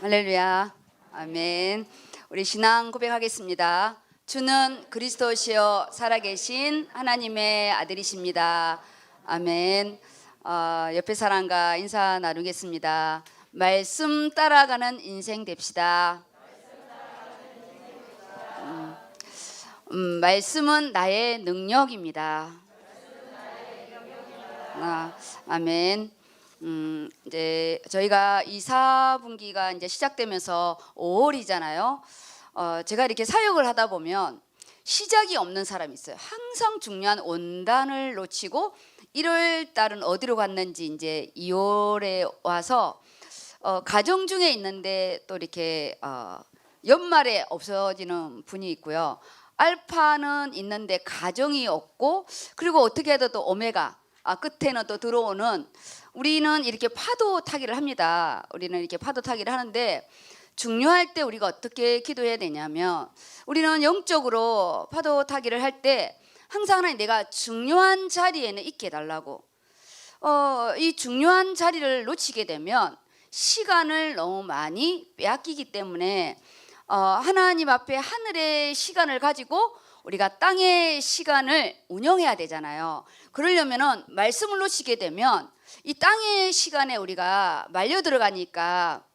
할렐루야. 아멘. 우리 신앙 고백하겠습니다. 주는 그리스도시요 살아계신 하나님의 아들이십니다. 아멘. 옆에 사람과 인사 나누겠습니다. 말씀 따라가는 인생 됩시다. 말씀은 나의 능력입니다. 아멘. 이제 저희가 이사분기가 이제 시작되면서 5월이잖아요. 제가 이렇게 사역을 하다 보면 시작이 없는 사람이 있어요. 항상 중요한 원단을 놓치고 1월 달은 어디로 갔는지 이제 2월에 와서 가정 중에 있는데 또 이렇게 연말에 없어지는 분이 있고요. 알파는 있는데 가정이 없고, 그리고 어떻게 해도 또 오메가 끝에는 또 들어오는, 우리는 이렇게 파도 타기를 합니다. 우리는 이렇게 파도 타기를 하는데, 중요할 때 우리가 어떻게 기도해야 되냐면, 우리는 영적으로 파도 타기를 할 때 항상 하나님, 내가 중요한 자리에는 있게 해달라고. 이 중요한 자리를 놓치게 되면 시간을 너무 많이 빼앗기기 때문에 하나님 앞에 하늘의 시간을 가지고 우리가 땅의 시간을 운영해야 되잖아요. 그러려면은 말씀을 놓치게 되면 이 땅의 시간에 우리가 말려 들어가니까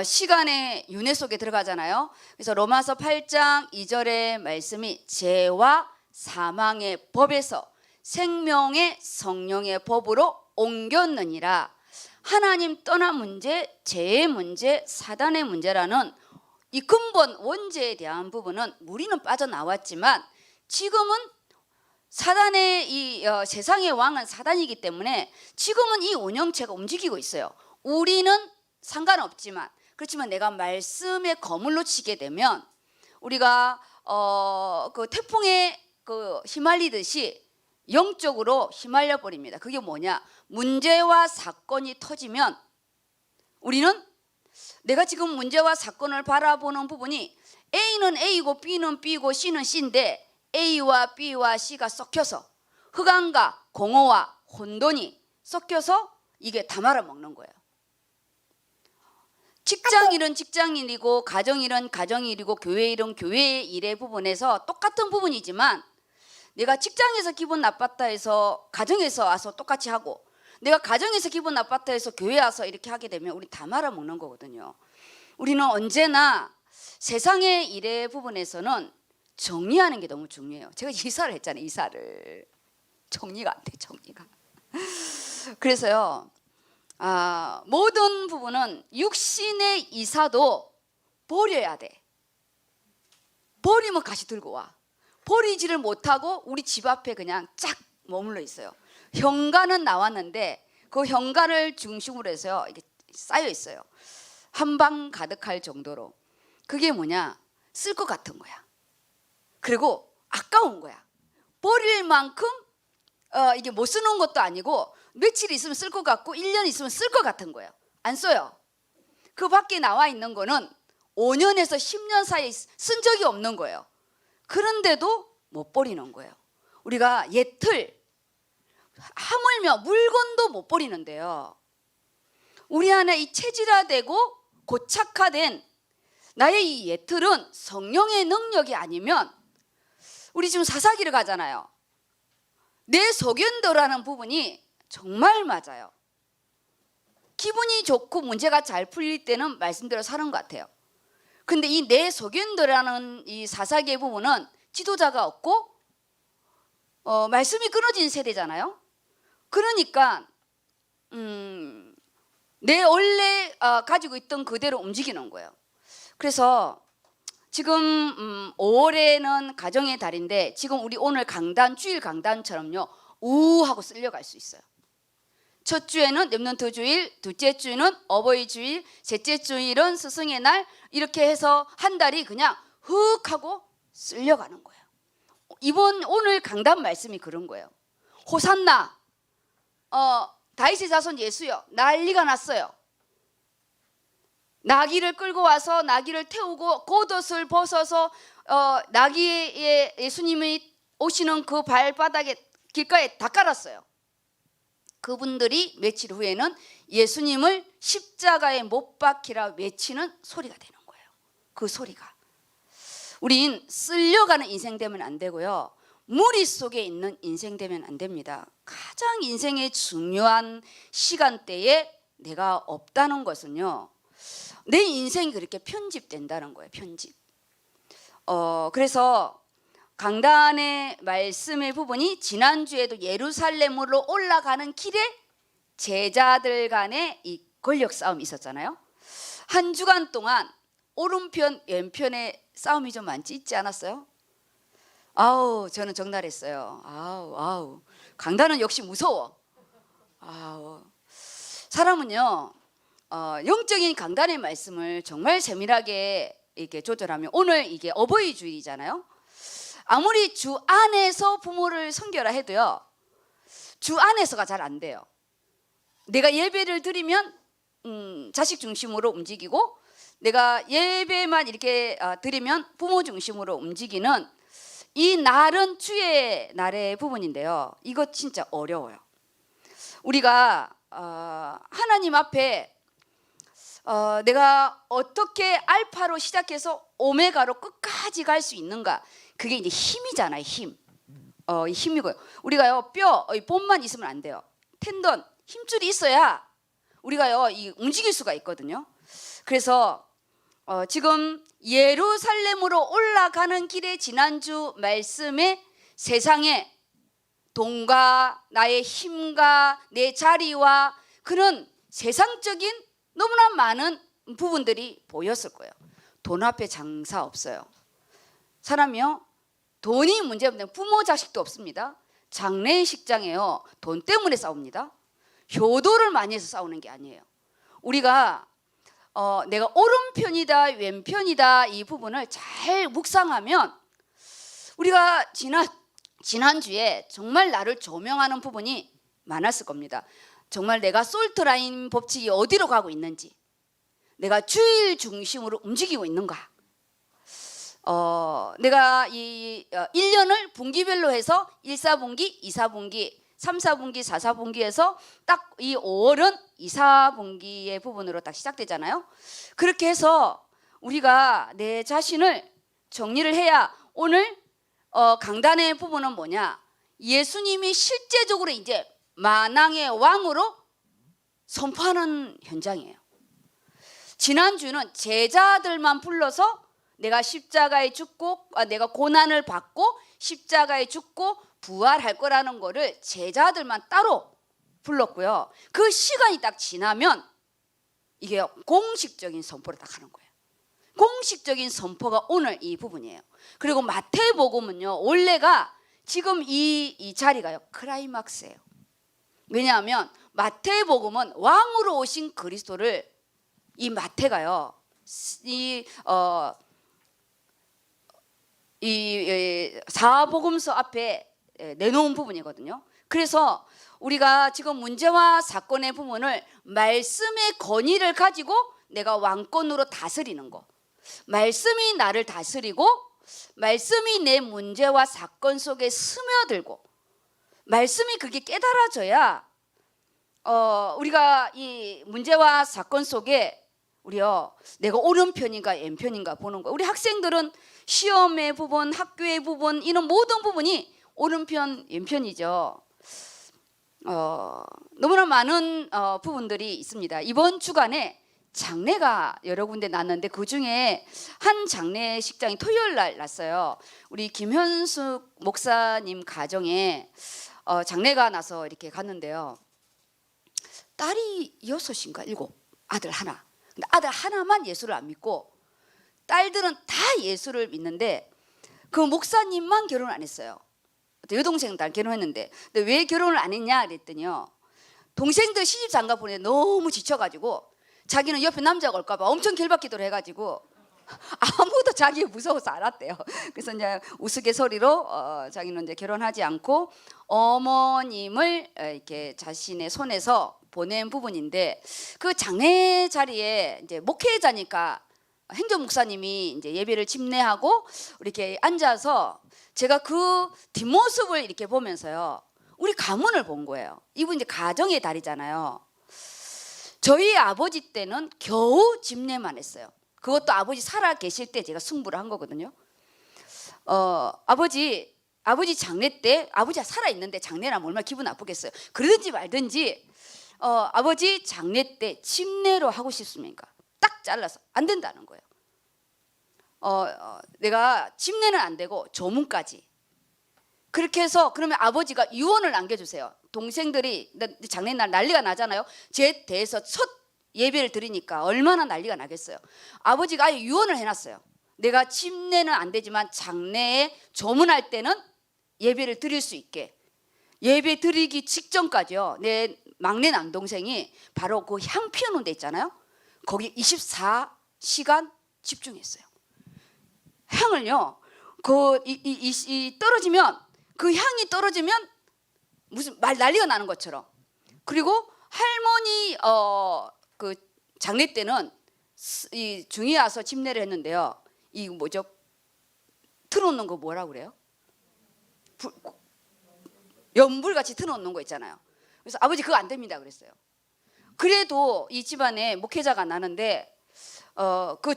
시간의 윤회 속에 들어가잖아요. 그래서 로마서 8장 2절의 말씀이 죄와 사망의 법에서 생명의 성령의 법으로 옮겼느니라. 하나님 떠난 문제, 죄의 문제, 사단의 문제라는 이 근본 원죄에 대한 부분은 우리는 빠져나왔지만, 지금은 사단의 이 세상의 왕은 사단이기 때문에 지금은 이 운영체가 움직이고 있어요. 우리는 상관없지만, 그렇지만 내가 말씀에 거물로 치게 되면 우리가 그 태풍에 휘말리듯이 영적으로 휘말려 버립니다. 그게 뭐냐? 문제와 사건이 터지면 우리는, 내가 지금 문제와 사건을 바라보는 부분이 A는 A고 B는 B고 C는 C인데, A와 B와 C가 섞여서 흑암과 공허와 혼돈이 섞여서 이게 다 말아먹는 거예요. 직장일은 직장일이고, 가정일은 가정일이고, 교회일은 교회의 일의 부분에서 똑같은 부분이지만, 내가 직장에서 기분 나빴다 해서 가정에서 와서 똑같이 하고, 내가 가정에서 기분 나빴다 해서 교회 와서 이렇게 하게 되면 우리 다 말아먹는 거거든요. 우리는 언제나 세상의 일의 부분에서는 정리하는 게 너무 중요해요. 제가 이사를 했잖아요. 이사를. 정리가 안 돼, 정리가. 그래서요, 모든 부분은 육신의 이사도 버려야 돼. 버리면 다시 들고 와. 버리지를 못하고 우리 집 앞에 그냥 쫙 머물러 있어요. 현관은 나왔는데 그 현관을 중심으로 해서요, 이게 쌓여 있어요. 한 방 가득할 정도로. 그게 뭐냐? 쓸 것 같은 거야. 그리고 아까운 거야. 버릴 만큼 이게 못 쓰는 것도 아니고, 며칠 있으면 쓸 것 같고 1년 있으면 쓸 것 같은 거예요. 안 써요. 그 밖에 나와 있는 거는 5년에서 10년 사이에 쓴 적이 없는 거예요. 그런데도 못 버리는 거예요. 우리가 예틀, 하물며 물건도 못 버리는데요, 우리 안에 이 체질화되고 고착화된 나의 이 예틀은 성령의 능력이 아니면, 우리 지금 사사기를 가잖아요. 내 소견도라는 부분이 정말 맞아요. 기분이 좋고 문제가 잘 풀릴 때는 말씀대로 사는 것 같아요. 근데 이 내 소견도라는 이 사사기의 부분은 지도자가 없고 말씀이 끊어진 세대잖아요. 그러니까 내 원래 가지고 있던 그대로 움직이는 거예요. 그래서 지금 5월에는 가정의 달인데, 지금 우리 오늘 강단, 주일 강단처럼요, 우하고 쓸려갈 수 있어요. 첫 주에는 렘넌트 주일, 둘째 주는 어버이 주일, 셋째 주일은 스승의 날, 이렇게 해서 한 달이 그냥 훅 하고 쓸려가는 거예요. 오늘 강단 말씀이 그런 거예요. 호산나, 다윗의 자손 예수여, 난리가 났어요. 나귀를 끌고 와서 나귀를 태우고 겉옷을 벗어서 나귀에 예수님이 오시는 그 발바닥에 길가에 다 깔았어요. 그분들이 며칠 후에는 예수님을 십자가에 못 박히라 외치는 소리가 되는 거예요. 그 소리가. 우린 쓸려가는 인생 되면 안 되고요. 무리 속에 있는 인생 되면 안 됩니다. 가장 인생의 중요한 시간대에 내가 없다는 것은요, 내 인생이 그렇게 편집된다는 거예요. 편집. 그래서 강단의 말씀의 부분이 지난주에도 예루살렘으로 올라가는 길에 제자들 간의 이 권력 싸움이 있었잖아요. 한 주간 동안 오른편 왼편의 싸움이 좀 많지 있지 않았어요? 아우, 저는 적나라했어요. 아우 강단은 역시 무서워. 사람은요, 영적인 강단의 말씀을 정말 세밀하게 이렇게 조절하면, 오늘 이게 어버이 주일이잖아요. 아무리 주 안에서 부모를 섬겨라 해도요, 주 안에서가 잘 안 돼요. 내가 예배를 드리면 자식 중심으로 움직이고, 내가 예배만 이렇게 드리면 부모 중심으로 움직이는 이 날은 주의 날의 부분인데요, 이거 진짜 어려워요. 우리가 하나님 앞에 내가 어떻게 알파로 시작해서 오메가로 끝까지 갈 수 있는가, 그게 이제 힘이잖아요. 힘. 힘이고요. 우리가요, 뼈 본만 있으면 안 돼요. 텐던 힘줄이 있어야 우리가요 움직일 수가 있거든요. 그래서 지금 예루살렘으로 올라가는 길에 지난주 말씀에 세상에 돈과 나의 힘과 내 자리와 그런 세상적인 너무나 많은 부분들이 보였을 거예요. 돈 앞에 장사 없어요. 사람이요, 돈이 문제면 부모 자식도 없습니다. 장례식장에요, 돈 때문에 싸웁니다. 효도를 많이 해서 싸우는 게 아니에요. 우리가 내가 오른편이다 왼편이다 이 부분을 잘 묵상하면, 우리가 지난주에 정말 나를 조명하는 부분이 많았을 겁니다. 정말 내가 솔트라인 법칙이 어디로 가고 있는지, 내가 주일 중심으로 움직이고 있는가, 내가 이 1년을 분기별로 해서 1, 4분기, 2, 4분기, 3, 4분기, 4, 4분기에서 딱 이 5월은 2, 4분기의 부분으로 딱 시작되잖아요. 그렇게 해서 우리가 내 자신을 정리를 해야, 오늘 강단의 부분은 뭐냐, 예수님이 실제적으로 이제 만왕의 왕으로 선포하는 현장이에요. 지난주는 제자들만 불러서 내가 십자가에 죽고 내가 고난을 받고 십자가에 죽고 부활할 거라는 거를 제자들만 따로 불렀고요. 그 시간이 딱 지나면 이게 공식적인 선포를 딱 하는 거예요. 공식적인 선포가 오늘 이 부분이에요. 그리고 마태복음은요, 원래가 지금 이 자리가요 클라이막스예요. 왜냐하면 마태복음은 왕으로 오신 그리스도를 이 마태가요 이 사복음서 앞에 내놓은 부분이거든요. 그래서 우리가 지금 문제와 사건의 부분을 말씀의 권위를 가지고 내가 왕권으로 다스리는 거, 말씀이 나를 다스리고 말씀이 내 문제와 사건 속에 스며들고 말씀이 그게 깨달아져야 우리가 이 문제와 사건 속에 우리요 내가 오른편인가 왼편인가 보는 거예요. 우리 학생들은 시험의 부분, 학교의 부분, 이런 모든 부분이 오른편 왼편이죠. 너무나 많은 부분들이 있습니다. 이번 주간에 장례가 여러 군데 났는데 그 중에 한 장례식장이 토요일 날 났어요. 우리 김현숙 목사님 가정에 장례가 나서 이렇게 갔는데요. 딸이 6인가 7, 아들 하나. 근데 아들 하나만 예수를 안 믿고 딸들은 다 예수를 믿는데 그 목사님만 결혼 안 했어요. 여동생 딸 결혼했는데, 근데 왜 결혼을 안 했냐 그랬더니요, 동생들 시집 장가 보내 너무 지쳐가지고 자기는 옆에 남자가 올까봐 엄청 결박기도를 해가지고 아무도 자기 무서워서 안 왔대요. 그래서 이제 우스갯소리로 자기는 이제 결혼하지 않고 어머님을 이렇게 자신의 손에서 보낸 부분인데, 그 장례 자리에 이제 목회자니까 행정 목사님이 이제 예배를 집례하고 이렇게 앉아서 제가 그 뒷모습을 이렇게 보면서요, 우리 가문을 본 거예요. 이분 이제 가정의 달이잖아요. 저희 아버지 때는 겨우 집례만 했어요. 그것도 아버지 살아 계실 때 제가 승부를 한 거거든요. 아버지 장례 때, 아버지가 살아 있는데 장례라면 얼마나 기분 나쁘겠어요. 그러든지 말든지 아버지 장례 때 집례로 하고 싶습니까? 딱 잘라서 안 된다는 거예요. 내가 집례는 안 되고 조문까지. 그렇게 해서 그러면 아버지가 유언을 남겨주세요. 동생들이 장례날 난리가 나잖아요. 제 대해서 첫 예배를 드리니까 얼마나 난리가 나겠어요. 아버지가 아예 유언을 해놨어요. 내가 집례는 안 되지만 장례에 조문할 때는 예배를 드릴 수 있게. 예배 드리기 직전까지요. 내 막내 남동생이 바로 그 향 피우는 데 있잖아요. 거기 24시간 집중했어요. 향을요. 떨어지면 그 향이 떨어지면 무슨 난리가 나는 것처럼. 그리고 할머니 그 장례 때는 이 중이 와서 집례를 했는데요. 이 뭐죠? 틀어놓는 거 뭐라 그래요? 연불같이 틀어놓는 거 있잖아요. 그래서 아버지 그거 안 됩니다 그랬어요. 그래도 이 집안에 목회자가 나는데 그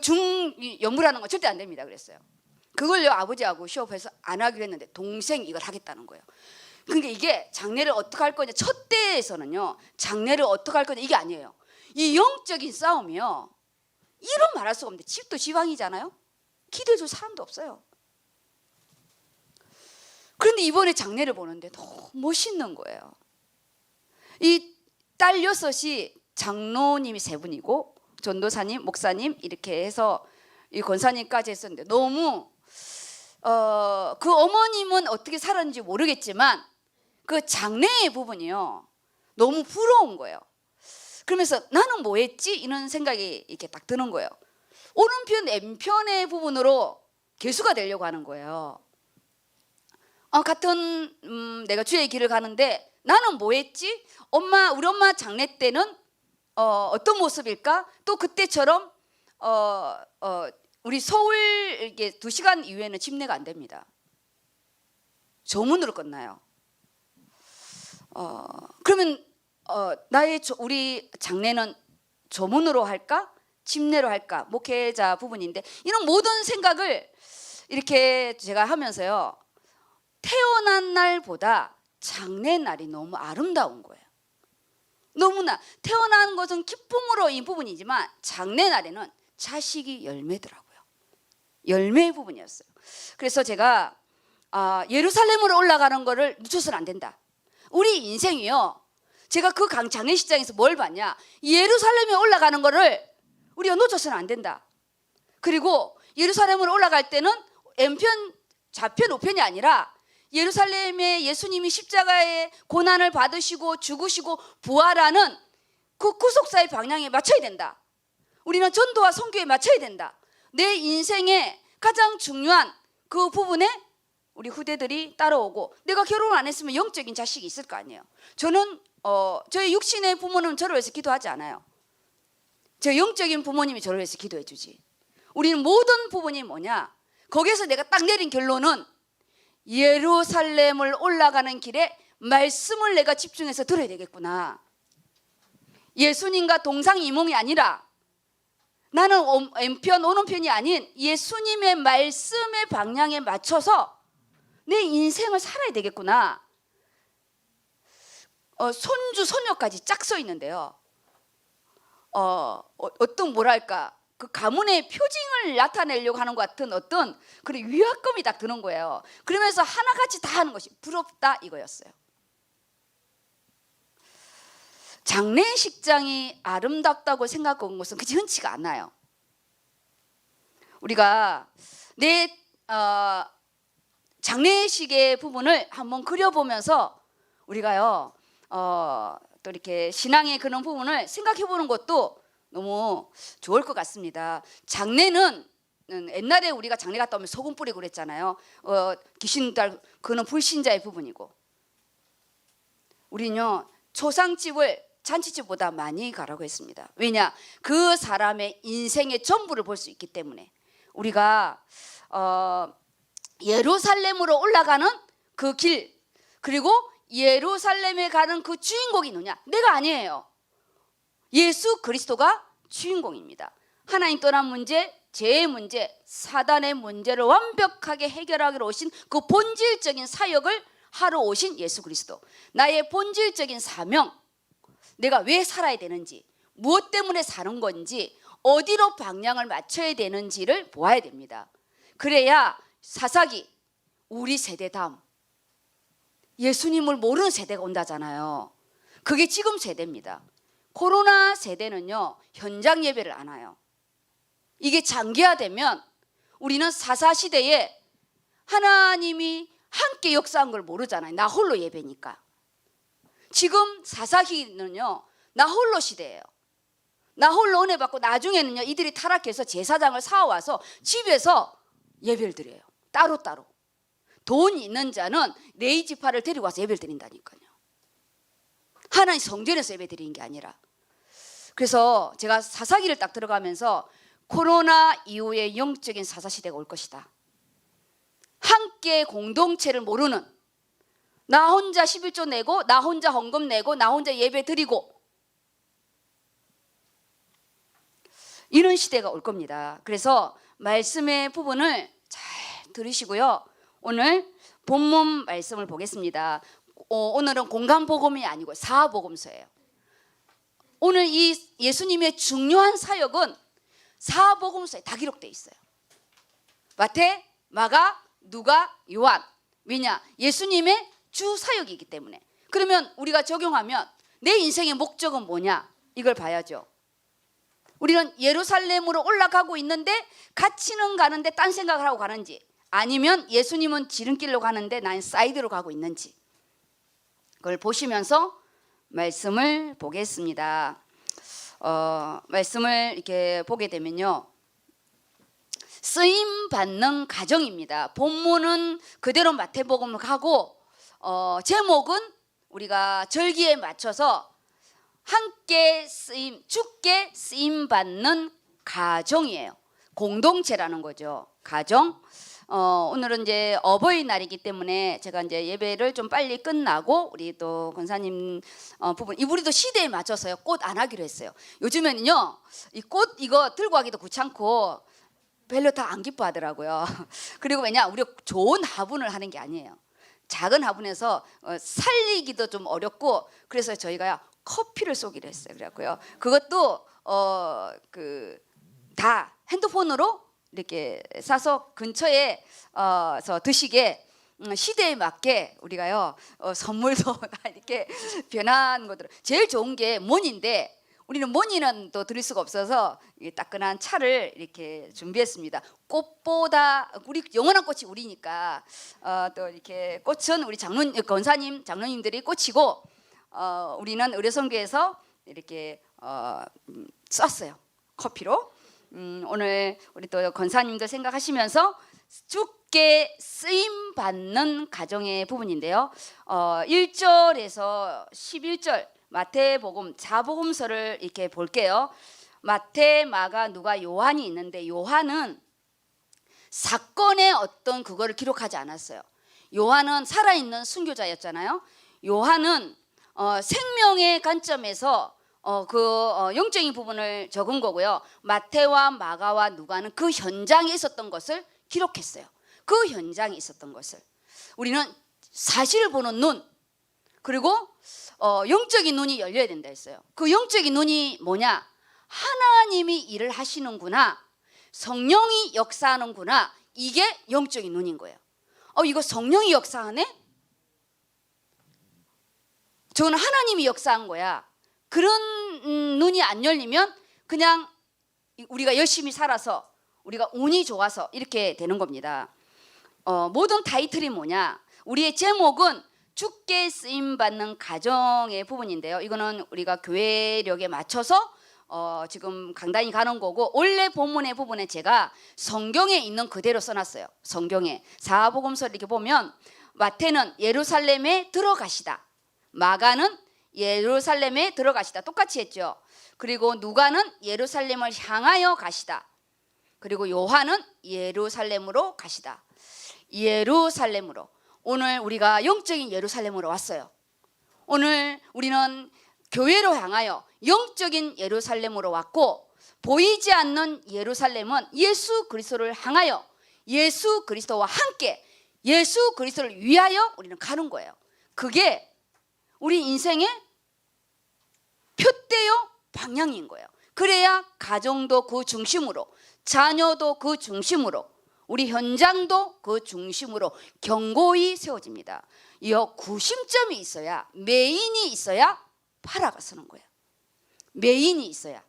연불하는 거 절대 안 됩니다 그랬어요. 그걸요 아버지하고 시업해서 안 하기로 했는데 동생이 이걸 하겠다는 거예요. 그러니까 이게 장례를 어떻게 할 거냐, 첫 때에서는요 장례를 어떻게 할 거냐 이게 아니에요. 이 영적인 싸움이요 이로 말할 수가 없는데, 집도 지방이잖아요. 기도해줄 사람도 없어요. 그런데 이번에 장례를 보는데 너무 멋있는 거예요. 이 딸 6이 장로님이 3분이고 전도사님, 목사님 이렇게 해서 이 권사님까지 했었는데 너무 그 어머님은 어떻게 살았는지 모르겠지만 그 장례의 부분이요 너무 부러운 거예요. 그러면서 나는 뭐 했지? 이런 생각이 이렇게 딱 드는 거예요. 오른편 왼편의 부분으로 개수가 되려고 하는 거예요. 같은 내가 주의 길을 가는데 나는 뭐 했지? 우리 엄마 장례 때는 어떤 모습일까? 또 그때처럼 우리 서울 이게 2시간 이후에는 집례가 안 됩니다. 조문으로 끝나요. 그러면 우리 장례는 조문으로 할까? 집례로 할까? 목회자 부분인데 이런 모든 생각을 이렇게 제가 하면서요. 태어난 날보다 장례 날이 너무 아름다운 거예요. 너무나 태어난 것은 기쁨으로 이 부분이지만 장례 날에는 자식이 열매더라고요. 열매의 부분이었어요. 그래서 제가 예루살렘으로 올라가는 거를 놓쳐서는 안 된다. 우리 인생이요. 제가 그 장례식장에서 뭘 봤냐? 예루살렘에 올라가는 거를 우리가 놓쳐서는 안 된다. 그리고 예루살렘으로 올라갈 때는 왼편, 좌편, 우편이 아니라 예루살렘에 예수님이 십자가의 고난을 받으시고 죽으시고 부활하는 그 구속사의 방향에 맞춰야 된다. 우리는 전도와 선교에 맞춰야 된다. 내 인생의 가장 중요한 그 부분에 우리 후대들이 따라오고, 내가 결혼을 안 했으면 영적인 자식이 있을 거 아니에요. 저는 저희 육신의 부모는 저를 위해서 기도하지 않아요. 저 영적인 부모님이 저를 위해서 기도해 주지. 우리는 모든 부분이 뭐냐? 거기에서 내가 딱 내린 결론은 예루살렘을 올라가는 길에 말씀을 내가 집중해서 들어야 되겠구나. 예수님과 동상이몽이 아니라 나는 왼편 오른편이 아닌 예수님의 말씀의 방향에 맞춰서 내 인생을 살아야 되겠구나. 손주 손녀까지 쫙 써 있는데요. 어떤 뭐랄까 그 가문의 표징을 나타내려고 하는 것 같은 어떤 그런 위압감이 딱 드는 거예요. 그러면서 하나같이 다 하는 것이 부럽다 이거였어요. 장례식장이 아름답다고 생각한 것은 그렇게 흔치가 않아요. 우리가 내 장례식의 부분을 한번 그려보면서 우리가요 또 이렇게 신앙의 그런 부분을 생각해보는 것도 너무 좋을 것 같습니다. 장례는 옛날에 우리가 장례 갔다 오면 소금 뿌리고 그랬잖아요. 귀신 달 그는 불신자의 부분이고, 우리는요 초상집을 잔치집보다 많이 가라고 했습니다. 왜냐? 그 사람의 인생의 전부를 볼 수 있기 때문에. 우리가 예루살렘으로 올라가는 그 길, 그리고 예루살렘에 가는 그 주인공이 누구냐? 내가 아니에요. 예수 그리스도가 주인공입니다. 하나님 떠난 문제, 죄의 문제, 사단의 문제를 완벽하게 해결하기로 오신 그 본질적인 사역을 하러 오신 예수 그리스도. 나의 본질적인 사명, 내가 왜 살아야 되는지, 무엇 때문에 사는 건지, 어디로 방향을 맞춰야 되는지를 보아야 됩니다. 그래야 사사기, 우리 세대 다음 예수님을 모르는 세대가 온다잖아요. 그게 지금 세대입니다. 코로나 세대는요, 현장 예배를 안 와요. 이게 장기화되면 우리는 사사시대에 하나님이 함께 역사한 걸 모르잖아요. 나 홀로 예배니까. 지금 사사기는요, 나 홀로 시대예요. 나 홀로 은혜 받고 나중에는요, 이들이 타락해서 제사장을 사와서 집에서 예배를 드려요. 따로따로. 돈 있는 자는 레위 지파를 데리고 와서 예배를 드린다니까요. 하나님 성전에서 예배 드리는 게 아니라. 그래서 제가 사사기를 딱 들어가면서 코로나 이후에 영적인 사사시대가 올 것이다. 함께 공동체를 모르는, 나 혼자 11조 내고, 나 혼자 헌금 내고, 나 혼자 예배 드리고, 이런 시대가 올 겁니다. 그래서 말씀의 부분을 잘 들으시고요. 오늘 본문 말씀을 보겠습니다. 오늘은 공간복음이 아니고 사복음서예요. 오늘 이 예수님의 중요한 사역은 사복음서에 다 기록되어 있어요. 마태, 마가, 누가, 요한. 왜냐? 예수님의 주 사역이기 때문에. 그러면 우리가 적용하면 내 인생의 목적은 뭐냐? 이걸 봐야죠. 우리는 예루살렘으로 올라가고 있는데 같이는 가는데 딴 생각을 하고 가는지, 아니면 예수님은 지름길로 가는데 난 사이드로 가고 있는지, 그걸 보시면서 말씀을 보겠습니다. 말씀을 이렇게 보게 되면요, 쓰임 받는 가정입니다. 본문은 그대로 마태복음을 가고, 제목은 우리가 절기에 맞춰서 함께 쓰임, 주께 쓰임 받는 가정이에요. 공동체라는 거죠. 가정. 오늘은 이제 어버이날이기 때문에 제가 이제 예배를 좀 빨리 끝나고 우리 또 권사님 부분, 우리도 시대에 맞춰서요, 꽃 안 하기로 했어요. 요즘에는요, 이 꽃 이거 들고 가기도 귀찮고 별로 다 안 기뻐하더라고요. 그리고 왜냐, 우리가 좋은 화분을 하는 게 아니에요. 작은 화분에서 살리기도 좀 어렵고, 그래서 저희가요 커피를 쏘기로 했어요. 그래갖고요, 그것도 다 핸드폰으로 이렇게 사서 근처에 드시게, 시대에 맞게 우리가요 선물도 다 이렇게 변한 것들. 제일 좋은 게 모니인데, 우리는 모니는 또 드릴 수가 없어서 따끈한 차를 이렇게 준비했습니다. 꽃보다 우리 영원한 꽃이 우리니까 또 이렇게 꽃은 우리 권사님, 장로님들이 꽃이고, 우리는 의료선교에서 이렇게 쐈어요, 커피로. 오늘 우리 또 권사님들 생각하시면서 주께 쓰임 받는 가정의 부분인데요. 1절에서 11절 마태복음 사복음서를 이렇게 볼게요. 마태, 마가, 누가, 요한이 있는데, 요한은 사건의 어떤 그거를 기록하지 않았어요. 요한은 살아있는 순교자였잖아요. 요한은 생명의 관점에서 영적인 부분을 적은 거고요. 마태와 마가와 누가는 그 현장에 있었던 것을 기록했어요. 그 현장에 있었던 것을. 우리는 사실을 보는 눈, 그리고 영적인 눈이 열려야 된다 했어요. 그 영적인 눈이 뭐냐? 하나님이 일을 하시는구나, 성령이 역사하는구나, 이게 영적인 눈인 거예요. 이거 성령이 역사하네? 저는 하나님이 역사한 거야. 그런 눈이 안 열리면 그냥 우리가 열심히 살아서, 우리가 운이 좋아서 이렇게 되는 겁니다. 모든 타이틀이 뭐냐? 우리의 제목은 주께 쓰임받는 가정의 부분인데요. 이거는 우리가 교회력에 맞춰서 지금 강단이 가는 거고, 원래 본문의 부분에 제가 성경에 있는 그대로 써놨어요. 성경에 사복음서를 이렇게 보면, 마태는 예루살렘에 들어가시다, 마가는 예루살렘에 들어가시다, 똑같이 했죠. 그리고 누가는 예루살렘을 향하여 가시다, 그리고 요한은 예루살렘으로 가시다. 예루살렘으로. 오늘 우리가 영적인 예루살렘으로 왔어요. 오늘 우리는 교회로 향하여 영적인 예루살렘으로 왔고, 보이지 않는 예루살렘은 예수 그리스도를 향하여 예수 그리스도와 함께 예수 그리스도를 위하여 우리는 가는 거예요. 그게 우리 인생의 표대요 방향인 거예요. 그래야 가정도 그 중심으로, 자녀도 그 중심으로, 우리 현장도 그 중심으로 견고히 세워집니다. 이 구심점이 있어야, 메인이 있어야 파라가 서는 거예요. 메인이 있어야.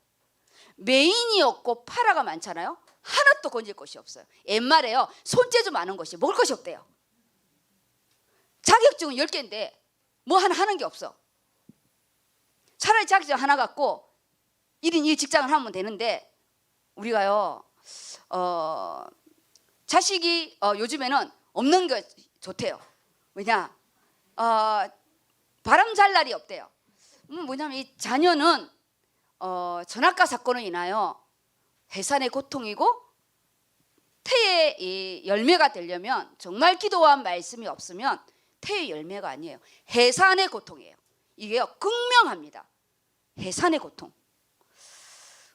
메인이 없고 파라가 많잖아요. 하나도 건질 것이 없어요. 옛말에요, 손재주 많은 것이 먹을 것이 없대요. 자격증은 10개인데 뭐 하나 하는 게 없어. 차라리 자격증 하나 갖고 1인 1직장을 하면 되는데, 우리가요 자식이 요즘에는 없는 게 좋대요. 왜냐? 바람 잘 날이 없대요. 뭐냐면 이 자녀는 전학가 사건으로 인하여 해산의 고통이고, 태의 이 열매가 되려면 정말 기도와 말씀이 없으면 태의 열매가 아니에요. 해산의 고통이에요. 이게요 극명합니다. 해산의 고통.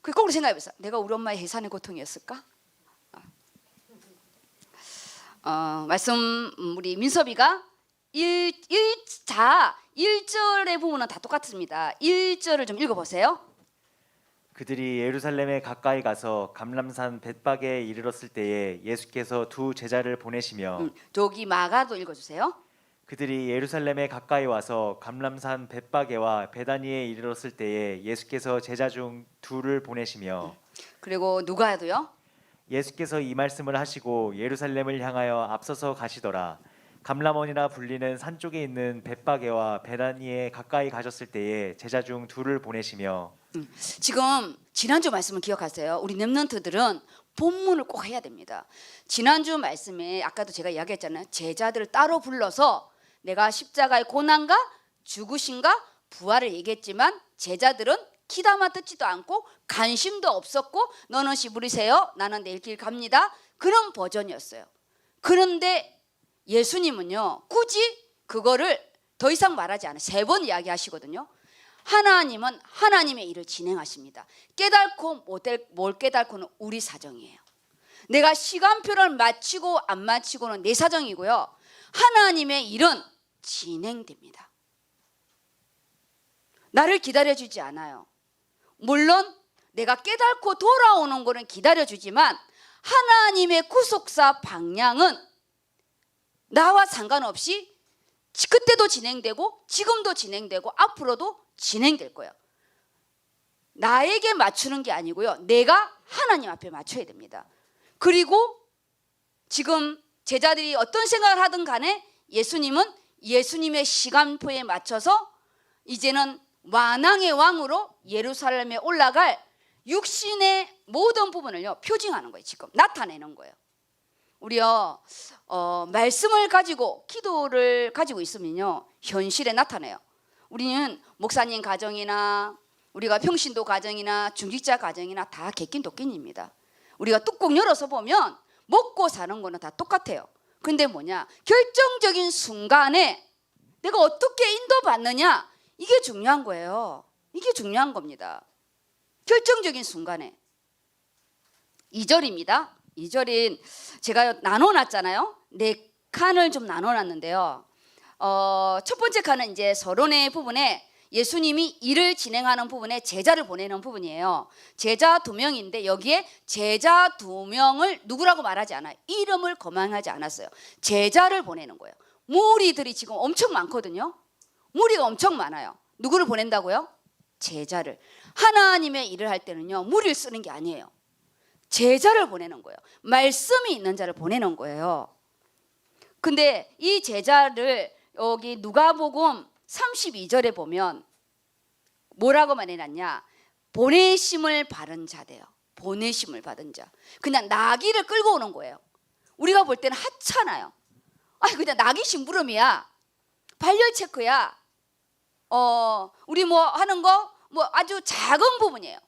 그 거꾸로 생각해보세요. 내가 우리 엄마의 해산의 고통이었을까? 말씀 우리 민섭이가 1절의 부분은 다 똑같습니다. 1절을 좀 읽어보세요. 그들이 예루살렘에 가까이 가서 감람산 벳박에 이르렀을 때에 예수께서 두 제자를 보내시며 저기 마가도 읽어주세요. 그들이 예루살렘에 가까이 와서 감람산 벳박에와 베다니에 이르렀을 때에 예수께서 제자 중 둘을 보내시며 그리고 누가도요. 예수께서 이 말씀을 하시고 예루살렘을 향하여 앞서서 가시더라. 감람원이라 불리는 산 쪽에 있는 벳박에와 베다니에 가까이 가셨을 때에 제자 중 둘을 보내시며. 지금 지난주 말씀을 기억하세요. 우리 렘넌트들은 본문을 꼭 해야 됩니다. 지난주 말씀에 아까도 제가 이야기했잖아요. 제자들을 따로 불러서 내가 십자가의 고난과 죽으심과 부활을 얘기했지만, 제자들은 귀담아 듣지도 않고 관심도 없었고, 너는 시부리세요, 나는 내일 길 갑니다, 그런 버전이었어요. 그런데 예수님은요 굳이 그거를 더 이상 말하지 않아요. 3번 이야기하시거든요. 하나님은 하나님의 일을 진행하십니다. 깨달고 뭘 깨달고는 우리 사정이에요. 내가 시간표를 맞추고 안 맞추고는 내 사정이고요, 하나님의 일은 진행됩니다. 나를 기다려주지 않아요. 물론 내가 깨닫고 돌아오는 거는 기다려주지만, 하나님의 구속사 방향은 나와 상관없이 그때도 진행되고 지금도 진행되고 앞으로도 진행될 거예요. 나에게 맞추는 게 아니고요, 내가 하나님 앞에 맞춰야 됩니다. 그리고 지금 제자들이 어떤 생각을 하든 간에 예수님은 예수님의 시간표에 맞춰서 이제는 완왕의 왕으로 예루살렘에 올라갈 육신의 모든 부분을요 표징하는 거예요. 지금 나타내는 거예요. 우리요 말씀을 가지고 기도를 가지고 있으면요 현실에 나타내요. 우리는 목사님 가정이나 우리가 평신도 가정이나 중직자 가정이나 다 개낀 도끼입니다. 우리가 뚜껑 열어서 보면 먹고 사는 거는 다 똑같아요. 근데 뭐냐, 결정적인 순간에 내가 어떻게 인도받느냐, 이게 중요한 거예요. 이게 중요한 겁니다. 결정적인 순간에. 2절입니다. 2절인 제가 나눠놨잖아요. 4칸을 좀 나눠놨는데요. 첫 번째 칸은 이제 서론의 부분에 예수님이 일을 진행하는 부분에 제자를 보내는 부분이에요. 제자 2명인데 여기에 제자 2명을 누구라고 말하지 않아요. 이름을 거명하지 않았어요. 제자를 보내는 거예요. 무리들이 지금 엄청 많거든요. 무리가 엄청 많아요. 누구를 보낸다고요? 제자를. 하나님의 일을 할 때는요 무리를 쓰는 게 아니에요. 제자를 보내는 거예요. 말씀이 있는 자를 보내는 거예요. 근데 이 제자를 여기 누가복음 32절에 보면 뭐라고 말해놨냐, 보내심을 받은 자대요. 보내심을 받은 자. 그냥 나귀를 끌고 오는 거예요. 우리가 볼 때는 하찮아요. 아니 그냥 나귀 심부름이야, 발열 체크야, 우리 뭐 하는 거 뭐 아주 작은 부분이에요.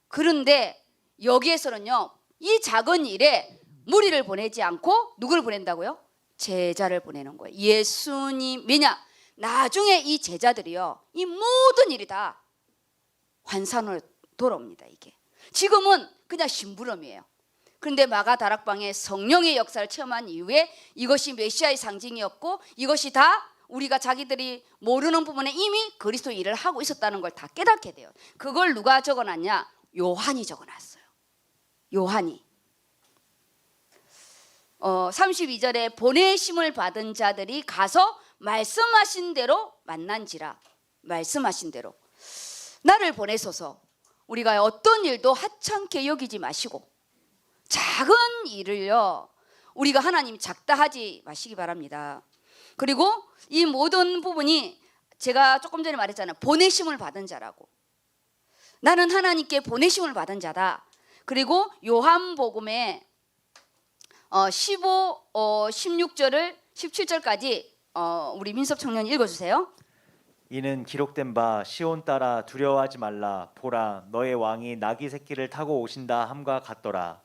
그런데 여기에서는요 이 작은 일에 무리를 보내지 않고 누구를 보낸다고요? 제자를 보내는 거예요. 예수님. 왜냐, 나중에 이 제자들이요, 이 모든 일이 다 환산으로 돌아옵니다. 이게 지금은 그냥 심부름이에요. 그런데 마가 다락방에 성령의 역사를 체험한 이후에 이것이 메시아의 상징이었고, 이것이 다 우리가 자기들이 모르는 부분에 이미 그리스도 일을 하고 있었다는 걸 다 깨닫게 돼요. 그걸 누가 적어놨냐? 요한이 적어놨어요. 요한이 32절에 보내심을 받은 자들이 가서 말씀하신 대로 만난지라. 말씀하신 대로 나를 보내소서. 우리가 어떤 일도 하찮게 여기지 마시고 작은 일을요, 우리가 하나님 작다 하지 마시기 바랍니다. 그리고 이 모든 부분이 제가 조금 전에 말했잖아요. 보내심을 받은 자라고. 나는 하나님께 보내심을 받은 자다. 그리고 요한복음에 15, 16절을 17절까지 우리 민섭 청년 읽어주세요. 이는 기록된 바 시온 따라 두려워하지 말라. 보라, 너의 왕이 나귀 새끼를 타고 오신다 함과 같더라.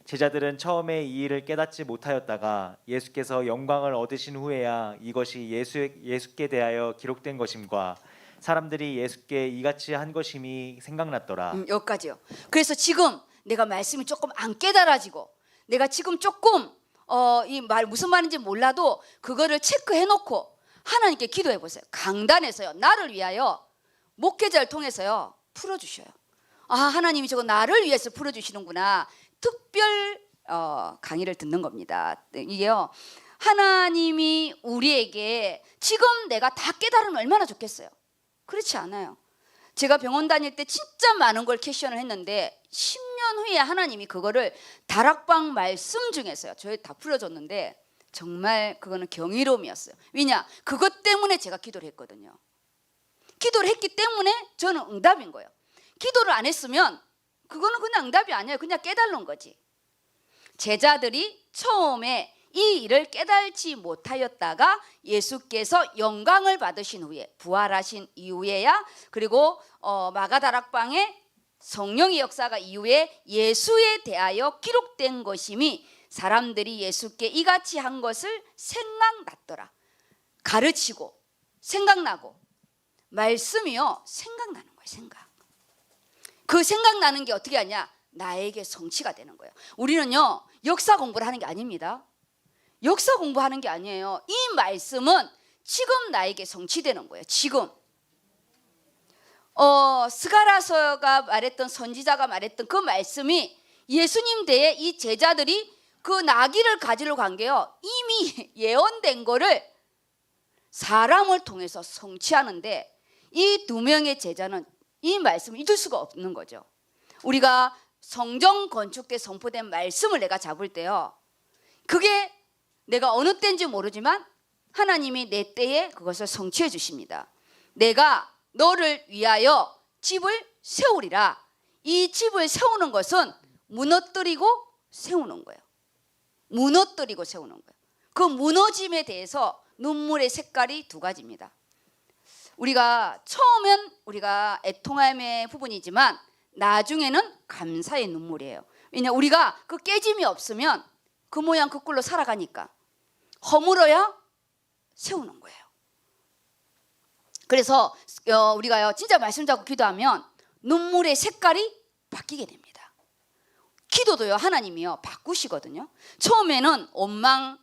제자들은 처음에 이 일을 깨닫지 못하였다가 예수께서 영광을 얻으신 후에야 이것이 예수께 대하여 기록된 것임과 사람들이 예수께 이같이 한 것임이 생각났더라. 여기까지요. 그래서 지금 내가 말씀이 조금 안 깨달아지고, 내가 지금 조금 이 말 무슨 말인지 몰라도 그거를 체크해 놓고 하나님께 기도해 보세요. 강단에서요, 나를 위하여 목회자를 통해서요 풀어주셔요. 아, 하나님이 저거 나를 위해서 풀어주시는구나. 특별 강의를 듣는 겁니다. 이게요, 하나님이 우리에게 지금 내가 다 깨달으면 얼마나 좋겠어요. 그렇지 않아요. 제가 병원 다닐 때 진짜 많은 걸 캐션을 했는데 10년 후에 하나님이 그거를 다락방 말씀 중에서요 저희 다 풀어줬는데, 정말 그거는 경이로움이었어요. 왜냐? 그것 때문에 제가 기도를 했거든요. 기도를 했기 때문에 저는 응답인 거예요. 기도를 안 했으면 그거는 그냥 응답이 아니에요. 그냥 깨달은 거지. 제자들이 처음에 이 일을 깨달지 못하였다가 예수께서 영광을 받으신 후에, 부활하신 이후에야, 그리고 마가다락방에 성령의 역사가 이후에 예수에 대하여 기록된 것임이 사람들이 예수께 이같이 한 것을 생각났더라. 가르치고 생각나고, 말씀이요 생각나는 거예요. 생각. 그 생각나는 게 어떻게 하냐? 나에게 성취가 되는 거예요. 우리는요 역사 공부를 하는 게 아닙니다. 역사 공부하는 게 아니에요. 이 말씀은 지금 나에게 성취되는 거예요. 지금 스가랴서가 말했던, 선지자가 말했던 그 말씀이 예수님 때에 이 제자들이 그 나귀를 가지러 간 게요 이미 예언된 거를 사람을 통해서 성취하는데, 이 두 명의 제자는 이 말씀을 잊을 수가 없는 거죠. 우리가 성전 건축 때 선포된 말씀을 내가 잡을 때요, 그게 내가 어느 때인지 모르지만 하나님이 내 때에 그것을 성취해 주십니다. 내가 너를 위하여 집을 세우리라. 이 집을 세우는 것은 무너뜨리고 세우는 거예요. 무너뜨리고 세우는 거예요. 그 무너짐에 대해서 눈물의 색깔이 두 가지입니다. 우리가 처음엔 우리가 애통함의 부분이지만 나중에는 감사의 눈물이에요. 왜냐, 우리가 그 깨짐이 없으면 그 모양 그 꼴로 살아가니까 허물어야 세우는 거예요. 그래서 우리가요 진짜 말씀 잡고 기도하면 눈물의 색깔이 바뀌게 됩니다. 기도도요 하나님이요 바꾸시거든요. 처음에는 원망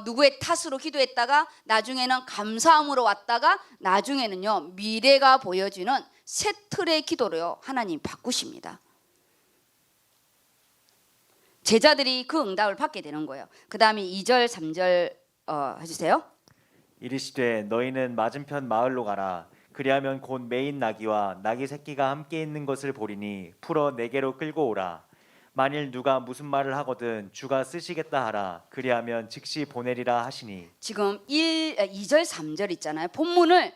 누구의 탓으로 기도했다가 나중에는 감사함으로 왔다가 나중에는요 미래가 보여지는 새 틀의 기도로요 하나님 바꾸십니다. 제자들이 그 응답을 받게 되는 거예요. 그 다음에 2절 3절 해주세요. 이르시되 너희는 맞은편 마을로 가라. 그리하면 곧 매인 나귀와 나귀 새끼가 함께 있는 것을 보리니 풀어 내게로 끌고 오라. 만일 누가 무슨 말을 하거든 주가 쓰시겠다 하라. 그리하면 즉시 보내리라 하시니. 지금 2절 3절 있잖아요. 본문을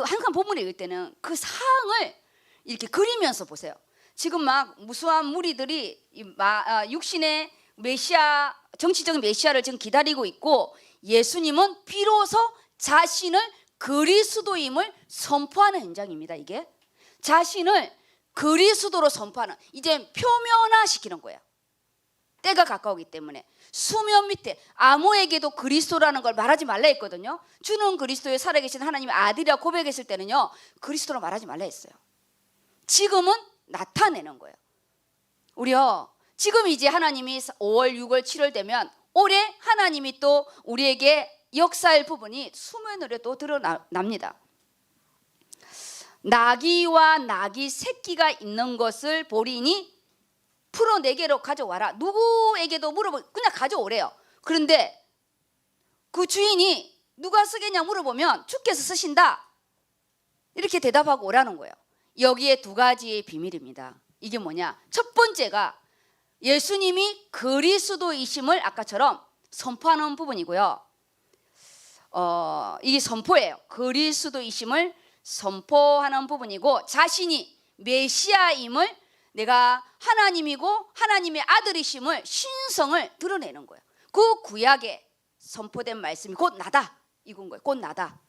항상 본문을 읽을 때는 그 상황을 이렇게 그리면서 보세요. 지금 막 무수한 무리들이 육신의 메시아, 정치적인 메시아를 지금 기다리고 있고, 예수님은 비로소 자신을 그리스도임을 선포하는 현장입니다. 이게 자신을 그리스도로 선포하는, 이제 표면화시키는 거예요. 때가 가까우기 때문에 수면 밑에 아무에게도 그리스도라는 걸 말하지 말라 했거든요. 주는 그리스도에 살아계신 하나님의 아들이라 고백했을 때는요, 그리스도로 말하지 말라 했어요. 지금은 나타내는 거예요. 우리요, 지금 이제 하나님이 5월, 6월, 7월 되면 올해 하나님이 또 우리에게 역사할 부분이 수면으로 또 드러납니다. 나귀와 나귀 새끼가 있는 것을 보리니 풀어 내게로 가져와라. 누구에게도 물어보 그냥 가져오래요. 그런데 그 주인이 누가 쓰겠냐 물어보면 주께서 쓰신다 이렇게 대답하고 오라는 거예요. 여기에 두 가지의 비밀입니다. 이게 뭐냐? 첫 번째가 예수님이 그리스도이심을 아까처럼 선포하는 부분이고요. 이게 선포예요. 그리스도이심을 선포하는 부분이고, 자신이 메시아임을, 내가 하나님이고 하나님의 아들이심을, 신성을 드러내는 거예요. 그 구약에 선포된 말씀이 곧 나다 이건 거예요. 곧 나다.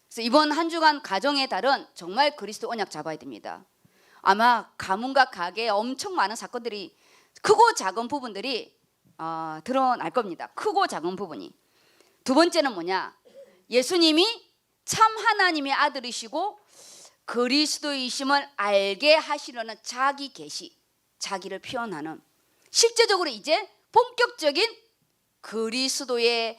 그래서 이번 한 주간 가정의 달은 정말 그리스도 언약 잡아야 됩니다. 아마 가문과 가게에 엄청 많은 사건들이, 크고 작은 부분들이 드러날 겁니다. 크고 작은 부분이. 두 번째는 뭐냐? 예수님이 참 하나님의 아들이시고 그리스도이심을 알게 하시려는 자기 계시, 자기를 표현하는, 실제적으로 이제 본격적인 그리스도의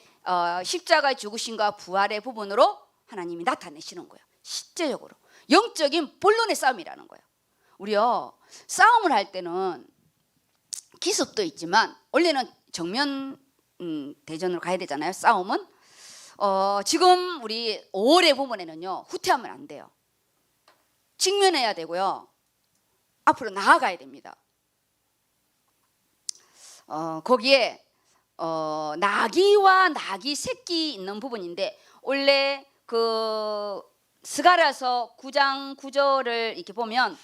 십자가의 죽으심과 부활의 부분으로 하나님이 나타내시는 거예요. 실제적으로 영적인 본론의 싸움이라는 거예요. 우리요, 싸움을 할 때는 기습도 있지만 원래는 정면 대전으로 가야 되잖아요. 싸움은 지금 우리 5월의 부분에는요, 후퇴하면 안 돼요. 직면해야 되고요, 앞으로 나아가야 됩니다. 거기에 나귀와 나귀 새끼 있는 부분인데, 원래 그 스가랴서 9장 9절을 이렇게 보면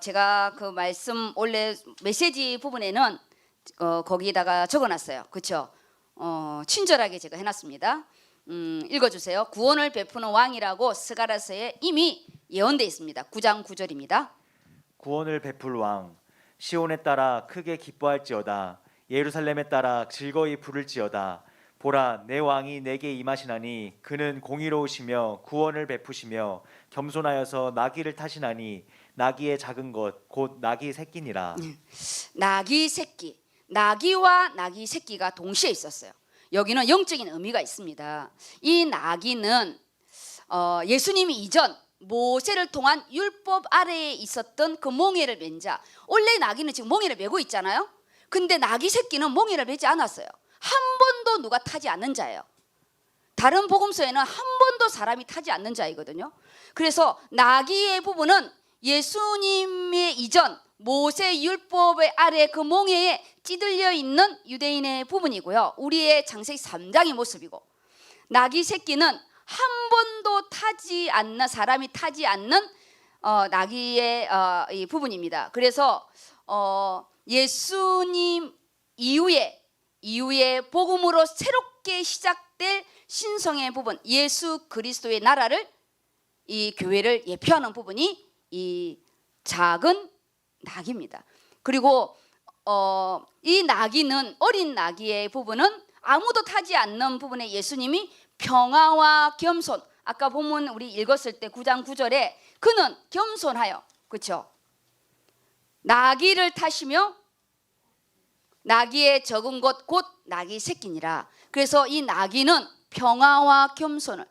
제가 그 말씀 원래 메시지 부분에는 거기다가 적어놨어요. 그렇죠? 친절하게 제가 해놨습니다. 읽어주세요. 구원을 베푸는 왕이라고 스가랴서에 이미 예언되어 있습니다. 9장 9절입니다. 구원을 베풀 왕, 시온에 따라 크게 기뻐할지어다. 예루살렘에 따라 즐거이 부를지어다. 보라, 내 왕이 내게 임하시나니 그는 공의로우시며 구원을 베푸시며 겸손하여서 나귀를 타시나니 나귀의 작은 것 곧 나귀 새끼니라. 나귀 새끼, 나귀와 나귀 새끼가 동시에 있었어요. 여기는 영적인 의미가 있습니다. 이 나귀는 예수님이 이전 모세를 통한 율법 아래에 있었던 그 몽에를 맨 자. 원래 나귀는 지금 몽에를 메고 있잖아요. 근데 나귀 새끼는 몽에를 메지 않았어요. 한 번도 누가 타지 않는 자예요. 다른 복음서에는 한 번도 사람이 타지 않는 자이거든요. 그래서 나귀의 부분은 예수님의 이전 모세 율법의 아래 그 몽에에 찌들려 있는 유대인의 부분이고요. 우리의 창세기 3장의 모습이고, 나귀 새끼는 한 번도 타지 않는, 사람이 타지 않는 나귀의 이 부분입니다. 그래서 예수님 이후에 복음으로 새롭게 시작될 신성의 부분, 예수 그리스도의 나라를, 이 교회를 예표하는 부분이 이 작은 나귀입니다. 그리고 이 나귀는, 어린 나귀의 부분은 아무도 타지 않는 부분에 예수님이 평화와 겸손, 아까 보면 우리 읽었을 때 9장 9절에 그는 겸손하여, 그렇죠? 나귀를 타시며 나귀의 적은 것 곧 나귀 새끼니라. 그래서 이 나귀는 평화와 겸손을,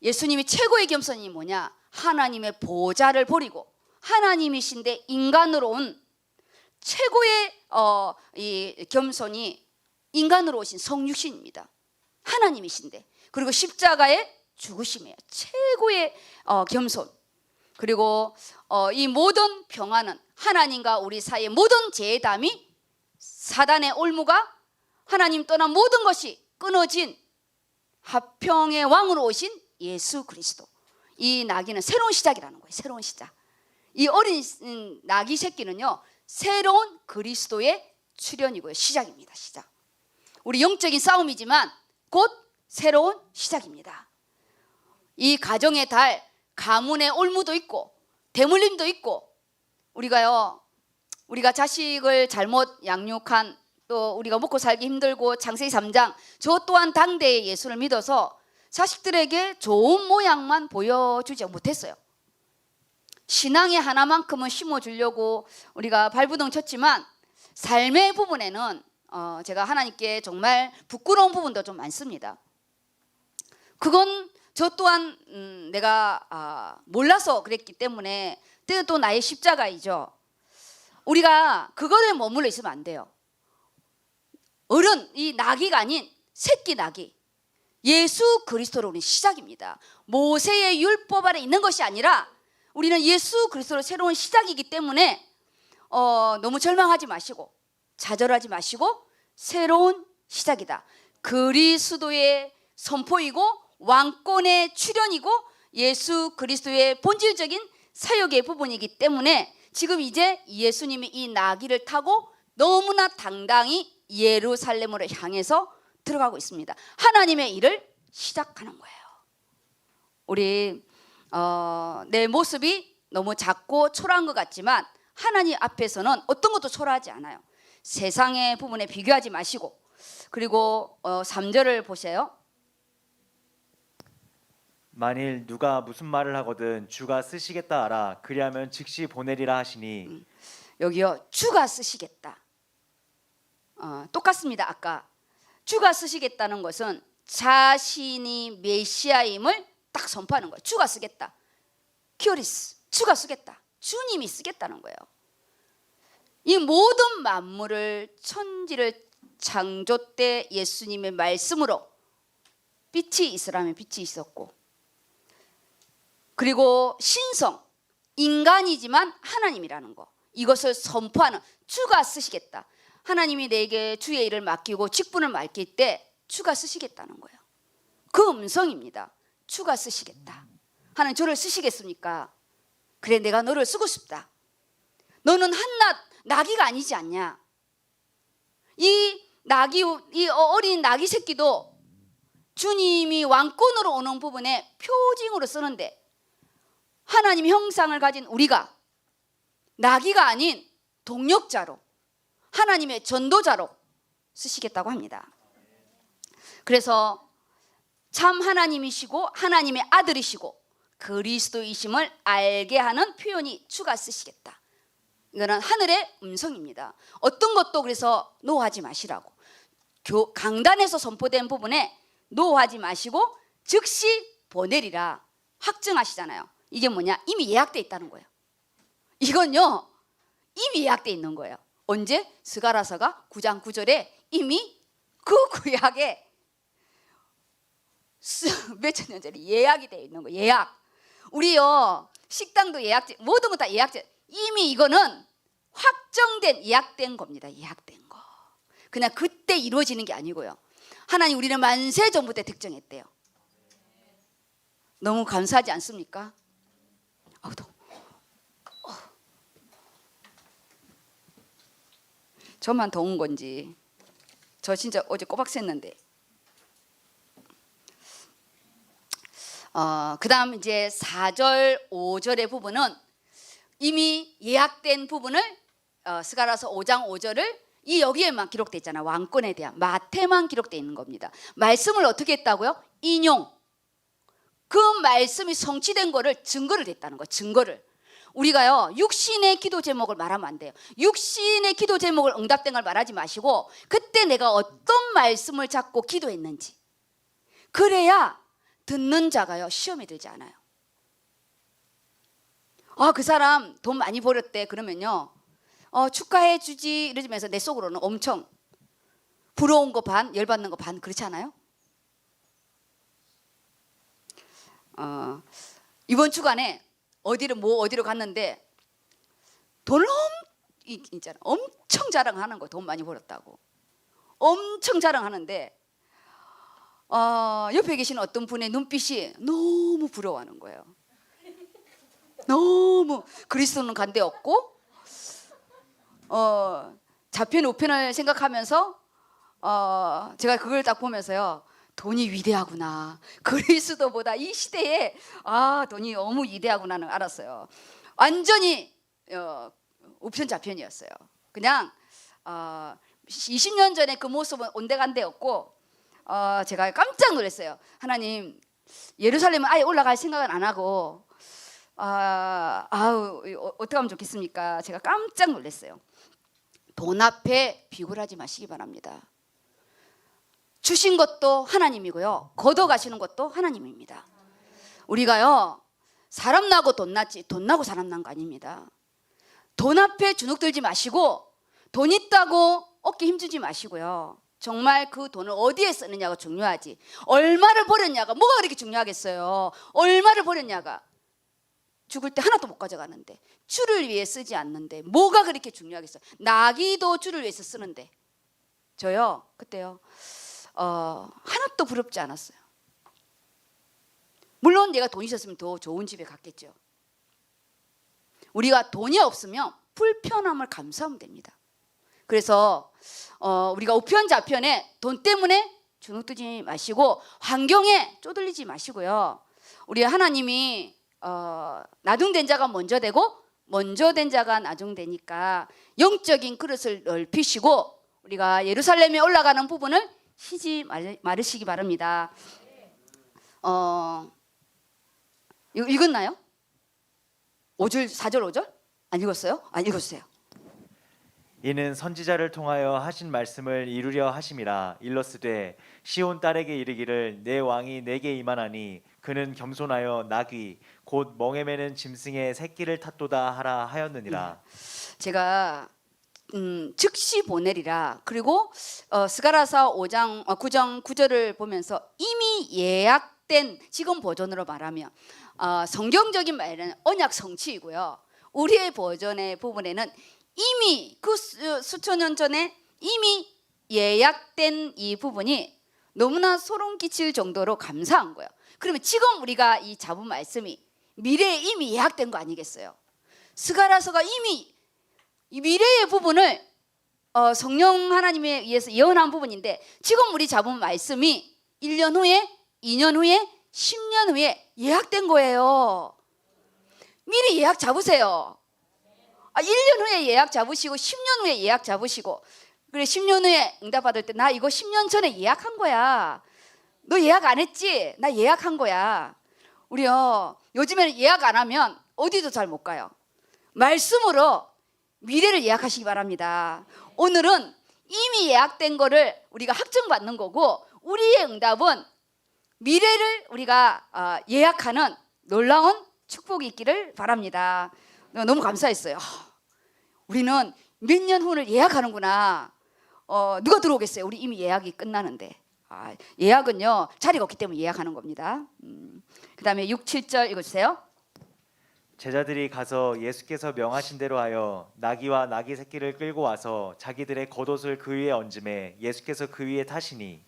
예수님이 최고의 겸손이 뭐냐? 하나님의 보좌를 버리고 하나님이신데 인간으로 온 최고의 이 겸손이 인간으로 오신 성육신입니다. 하나님이신데, 그리고 십자가의 죽으심이에요. 최고의 겸손. 그리고 이 모든 평화는 하나님과 우리 사이의 모든 재담이, 사단의 올무가, 하나님 떠난 모든 것이 끊어진 화평의 왕으로 오신 예수 그리스도. 이 나귀는 새로운 시작이라는 거예요. 새로운 시작. 이 어린 나귀 새끼는요, 새로운 그리스도의 출현이고요, 시작입니다. 시작. 우리 영적인 싸움이지만 곧 새로운 시작입니다. 이 가정의 달, 가문의 올무도 있고 대물림도 있고, 우리가 자식을 잘못 양육한 또 우리가 먹고 살기 힘들고 창세기 3장 저 또한 당대의 예수를 믿어서 자식들에게 좋은 모양만 보여주지 못했어요. 신앙의 하나만큼은 심어주려고 우리가 발부둥 쳤지만 삶의 부분에는 제가 하나님께 정말 부끄러운 부분도 좀 많습니다. 그건 저 또한 내가 몰라서 그랬기 때문에 또 나의 십자가이죠. 우리가 그거에 머물러 있으면 안 돼요. 어른, 이 나귀가 아닌 새끼 나귀, 예수 그리스도로 우리 시작입니다. 모세의 율법 아래 있는 것이 아니라 우리는 예수 그리스도로 새로운 시작이기 때문에 너무 절망하지 마시고 좌절하지 마시고 새로운 시작이다. 그리스도의 선포이고 왕권의 출현이고 예수 그리스도의 본질적인 사역의 부분이기 때문에 지금 이제 예수님이 이 나귀를 타고 너무나 당당히 예루살렘으로 향해서 들어가고 있습니다. 하나님의 일을 시작하는 거예요. 우리 내 모습이 너무 작고 초라한 것 같지만 하나님 앞에서는 어떤 것도 초라하지 않아요. 세상의 부분에 비교하지 마시고 그리고 3절을 보세요. 만일 누가 무슨 말을 하거든 주가 쓰시겠다 하라. 그리하면 즉시 보내리라 하시니. 여기요, 주가 쓰시겠다. 똑같습니다. 아까 주가 쓰시겠다는 것은 자신이 메시아임을 딱 선포하는 거예요. 주가 쓰겠다. 키오리스, 주가 쓰겠다. 주님이 쓰겠다는 거예요. 이 모든 만물을 천지를 창조 때 예수님의 말씀으로 빛이 있으라면 빛이 있었고, 그리고 신성, 인간이지만 하나님이라는 거, 이것을 선포하는 주가 쓰시겠다. 하나님이 내게 주의 일을 맡기고 직분을 맡길 때 주가 쓰시겠다는 거예요. 그 음성입니다. 주가 쓰시겠다. 하나님 저를 쓰시겠습니까? 그래, 내가 너를 쓰고 싶다. 너는 한낱 나귀가 아니지 않냐? 이 어린 나귀 새끼도 주님이 왕권으로 오는 부분에 표징으로 쓰는데 하나님 형상을 가진 우리가 나귀가 아닌 동력자로 하나님의 전도자로 쓰시겠다고 합니다. 그래서 참 하나님이시고 하나님의 아들이시고 그리스도이심을 알게 하는 표현이 주가 쓰시겠다. 이거는 하늘의 음성입니다. 어떤 것도 그래서 노하지 마시라고, 강단에서 선포된 부분에 노하지 마시고 즉시 보내리라 확증하시잖아요. 이게 뭐냐? 이미 예약돼 있다는 거예요. 이건요 이미 예약돼 있는 거예요. 언제? 스가랴서가 9장 9절에 이미 그 구약에 몇천 년 전에 예약이 되어 있는 거예요. 예약. 우리요 식당도 예약제, 모든 거 다 예약제. 이미 이거는 확정된 예약된 겁니다. 예약된 거. 그냥 그때 이루어지는 게 아니고요. 하나님 우리는 만세 전부터 특정했대요. 너무 감사하지 않습니까? 저만 더운 건지, 저 진짜 어제 꼬박 샜는데. 그 다음 이제 4절 5절의 부분은 이미 예약된 부분을 스가랴서 5장 5절을 이 여기에만 기록되어 있잖아요. 왕권에 대한 마태만 기록되어 있는 겁니다. 말씀을 어떻게 했다고요? 인용. 그 말씀이 성취된 거를 증거를 냈다는 거예요. 증거를. 우리가요 육신의 기도 제목을 말하면 안 돼요. 육신의 기도 제목을 응답된 걸 말하지 마시고 그때 내가 어떤 말씀을 잡고 기도했는지, 그래야 듣는 자가요 시험에 들지 않아요. 그 사람 돈 많이 벌었대 그러면요 축하해 주지 이러면서 내 속으로는 엄청 부러운 거 반, 열받는 거 반, 그렇지 않아요? 이번 주간에 어디로 갔는데 돈을 엄청 자랑하는 거, 돈 많이 벌었다고 엄청 자랑하는데 옆에 계신 어떤 분의 눈빛이 너무 부러워하는 거예요. 너무 그리스도는 간데 없고 좌편 우편을 생각하면서 제가 그걸 딱 보면서요 돈이 위대하구나, 그리스도보다 이 시대에 돈이 너무 위대하구나는 알았어요. 완전히 우편 좌편이었어요. 그냥 20년 전에 그 모습은 온데간데였고 제가 깜짝 놀랐어요. 하나님, 예루살렘은 아예 올라갈 생각은 안 하고 어떻게 하면 좋겠습니까? 제가 깜짝 놀랐어요. 돈 앞에 비굴하지 마시기 바랍니다. 주신 것도 하나님이고요, 걷어가시는 것도 하나님입니다. 우리가요, 사람 나고 돈 났지 돈 나고 사람 난 거 아닙니다. 돈 앞에 주눅들지 마시고, 돈 있다고 어깨 힘주지 마시고요, 정말 그 돈을 어디에 쓰느냐가 중요하지, 얼마를 버렸냐가 뭐가 그렇게 중요하겠어요. 얼마를 버렸냐가, 죽을 때 하나도 못 가져가는데, 주를 위해 쓰지 않는데 뭐가 그렇게 중요하겠어요. 나귀도 주를 위해서 쓰는데. 저요 그때요 하나도 부럽지 않았어요. 물론 내가 돈 있었으면 더 좋은 집에 갔겠죠. 우리가 돈이 없으면 불편함을 감수하면 됩니다. 그래서 우리가 우편좌편에 돈 때문에 주눅들지 마시고, 환경에 쪼들리지 마시고요, 우리 하나님이 나중된 자가 먼저 되고 먼저 된 자가 나중되니까 영적인 그릇을 넓히시고, 우리가 예루살렘에 올라가는 부분을 쉬지 말으시기 바랍니다. 읽었나요? 5절 4절 5절? 안 읽었어요? 안 읽었어요. 이는 선지자를 통하여 하신 말씀을 이루려 하심이라. 일러스되 시온 딸에게 이르기를 내 왕이 내게 임하나니 그는 겸손하여 나귀 곧 멍에 매는 짐승의 새끼를 탔도다 하라 하였느니라. 제가 즉시 보내리라. 그리고 스가랴서 5장 9장 9절을 보면서 이미 예약된, 지금 버전으로 말하면 성경적인 말은 언약 성취이고요, 우리의 버전의 부분에는 이미 그 수천 년 전에 이미 예약된 이 부분이 너무나 소름 끼칠 정도로 감사한 거예요. 그러면 지금 우리가 이 잡은 말씀이 미래에 이미 예약된 거 아니겠어요? 스가랴서가 이미 이 미래의 부분을 성령 하나님에 의해서 예언한 부분인데, 지금 우리 잡은 말씀이 1년 후에, 2년 후에, 10년 후에 예약된 거예요. 미리 예약 잡으세요. 1년 후에 예약 잡으시고 10년 후에 예약 잡으시고, 그래 10년 후에 응답 받을 때 나 이거 10년 전에 예약한 거야. 너 예약 안 했지? 나 예약한 거야. 우리요 요즘에는 예약 안 하면 어디도 잘 못 가요. 말씀으로 미래를 예약하시기 바랍니다. 오늘은 이미 예약된 거를 우리가 확증받는 거고, 우리의 응답은 미래를 우리가 예약하는 놀라운 축복이 있기를 바랍니다. 너무 감사했어요. 우리는 몇 년 후를 예약하는구나. 누가 들어오겠어요? 우리 이미 예약이 끝나는데. 예약은요 자리가 없기 때문에 예약하는 겁니다. 그 다음에 6, 7절 읽어주세요. 제자들이 가서 예수께서 명하신 대로 하여 나귀와 나귀 새끼를 끌고 와서 자기들의 겉옷을 그 위에 얹음에 예수께서 그 위에 타시니,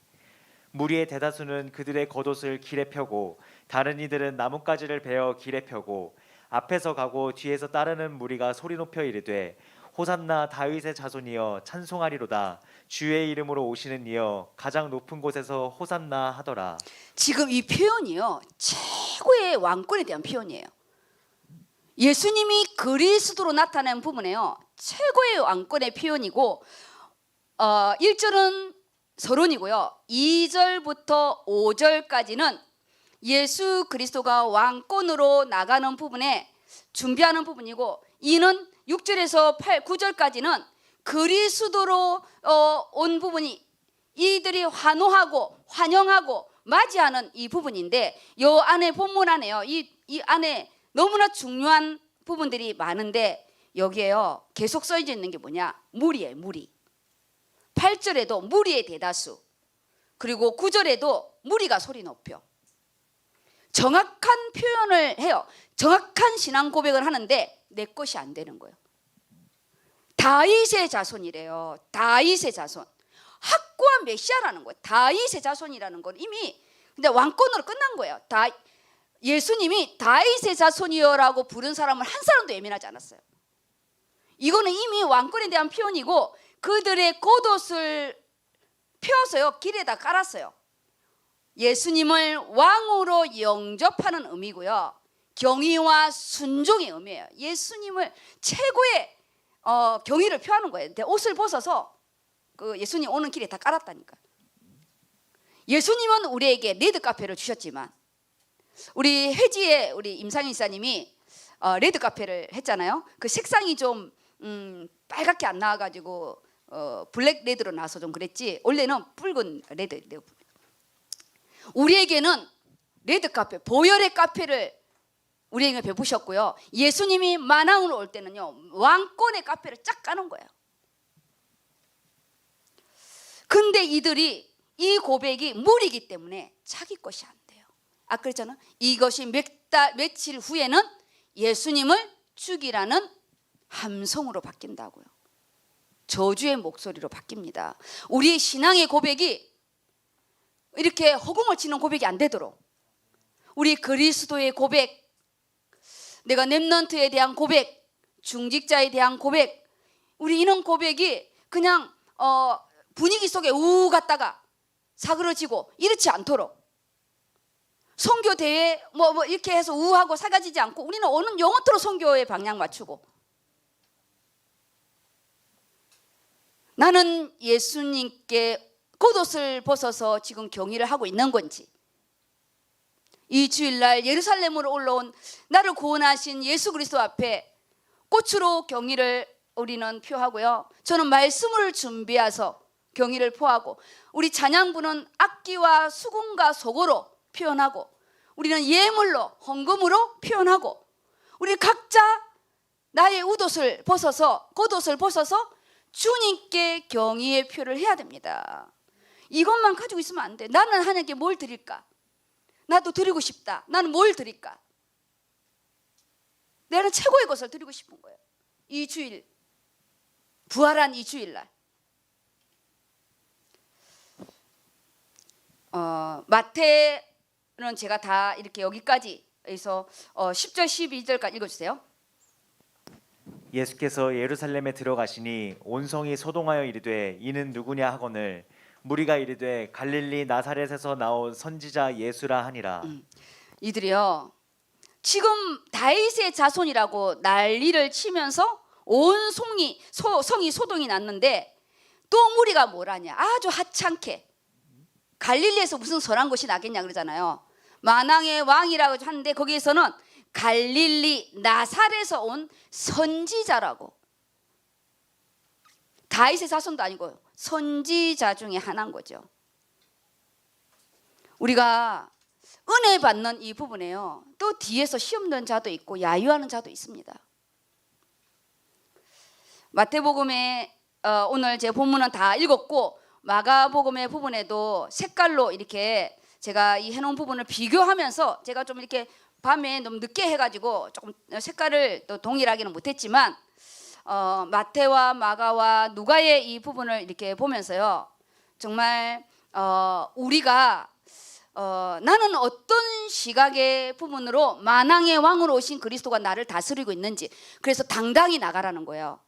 무리의 대다수는 그들의 겉옷을 길에 펴고 다른 이들은 나뭇가지를 베어 길에 펴고, 앞에서 가고 뒤에서 따르는 무리가 소리 높여 이르되 호산나 다윗의 자손이여 찬송하리로다. 주의 이름으로 오시는 이여 가장 높은 곳에서 호산나 하더라. 지금 이 표현이요 최고의 왕권에 대한 표현이에요. 예수님이 그리스도로 나타낸 부분에요 최고의 왕권의 표현이고, 1절은 서론이고요 2절부터 5절까지는 예수 그리스도가 왕권으로 나가는 부분에 준비하는 부분이고, 이는 6절에서 9절까지는 그리스도로 온 부분이 이들이 환호하고 환영하고 맞이하는 이 부분인데, 이 안에 본문 안에요 이 안에 너무나 중요한 부분들이 많은데, 여기에요 계속 써져 있는 게 뭐냐, 무리예요. 무리. 8절에도 무리의 대다수, 그리고 9절에도 무리가 소리 높여. 정확한 표현을 해요. 정확한 신앙 고백을 하는데 내 것이 안 되는 거예요. 다윗의 자손이래요. 다윗의 자손. 확고한 메시아라는 거예요. 다윗의 자손이라는 건 이미 근데 왕권으로 끝난 거예요. 예수님이 다윗의 자손이여라고 부른 사람을 한 사람도 예민하지 않았어요. 이거는 이미 왕권에 대한 표현이고, 그들의 겉옷을 펴서요 길에다 깔았어요. 예수님을 왕으로 영접하는 의미고요, 경의와 순종의 의미예요. 예수님을 최고의 경의를 표하는 거예요. 옷을 벗어서 그 예수님 오는 길에 다 깔았다니까. 예수님은 우리에게 레드 카페를 주셨지만 우리 회지에 우리 임상희 이사님이 레드 카페를 했잖아요. 그 색상이 좀 빨갛게 안 나와가지고 블랙 레드로 나와서 좀 그랬지. 원래는 붉은 레드. 우리에게는 레드 카페, 보혈의 카페를 우리에게 베푸셨고요. 예수님이 만왕으로 올 때는요, 왕권의 카페를 쫙 까는 거예요. 근데 이들이 이 고백이 무리이기 때문에 자기 것이 안 돼요. 아까 그랬잖아. 이것이 며칠 후에는 예수님을 죽이라는 함성으로 바뀐다고요. 저주의 목소리로 바뀝니다. 우리의 신앙의 고백이 이렇게 허공을 치는 고백이 안 되도록 우리 그리스도의 고백, 내가 렘넌트에 대한 고백, 중직자에 대한 고백, 우리 이런 고백이 그냥 분위기 속에 우 갔다가 사그러지고 이렇지 않도록 선교 대회 뭐 이렇게 해서 우하고 사가지지 않고 우리는 오는 영원토록 선교의 방향 맞추고 나는 예수님께 겉옷을 벗어서 지금 경의를 하고 있는 건지, 이 주일날 예루살렘으로 올라온 나를 구원하신 예수 그리스도 앞에 꽃으로 경의를 우리는 표하고요. 저는 말씀을 준비해서 경의를 표하고, 우리 찬양부는 악기와 수금과 소고로 표현하고, 우리는 예물로 헌금으로 표현하고, 우리 각자 나의 겉옷을 벗어서 주님께 경의의 표를 해야 됩니다. 이것만 가지고 있으면 안 돼. 나는 하나님께 뭘 드릴까? 나도 드리고 싶다. 나는 뭘 드릴까? 내가 최고의 것을 드리고 싶은 거예요. 이 주일, 부활한 이 주일날. 마태는 제가 다 이렇게 여기까지 해서 10절 12절까지 읽어주세요. 예수께서 예루살렘에 들어가시니 온 성이 소동하여 이르되 이는 누구냐 하거늘 무리가 이르되 갈릴리 나사렛에서 나온 선지자 예수라 하니라. 이들이요, 지금 다윗의 자손이라고 난리를 치면서 온 성이 소동이 났는데 또 무리가 뭐라냐, 아주 하찮게 갈릴리에서 무슨 선한 것이 나겠냐 그러잖아요. 만왕의 왕이라고 하는데 거기에서는 갈릴리 나사렛에서 온 선지자라고. 다윗의 자손도 아니고 선지자 중에 하나인 거죠. 우리가 은혜 받는 이 부분에요, 또 뒤에서 시험 든 자도 있고 야유하는 자도 있습니다. 마태복음에 오늘 제 본문은 다 읽었고, 마가복음의 부분에도 색깔로 이렇게 제가 이 해놓은 부분을 비교하면서 제가 좀 이렇게 밤에 너무 늦게 해가지고 조금 색깔을 또 동일하게는 못했지만 마태와 마가와 누가의 이 부분을 이렇게 보면서요, 정말 우리가 나는 어떤 시각의 부분으로 만왕의 왕으로 오신 그리스도가 나를 다스리고 있는지, 그래서 당당히 나가라는 거예요.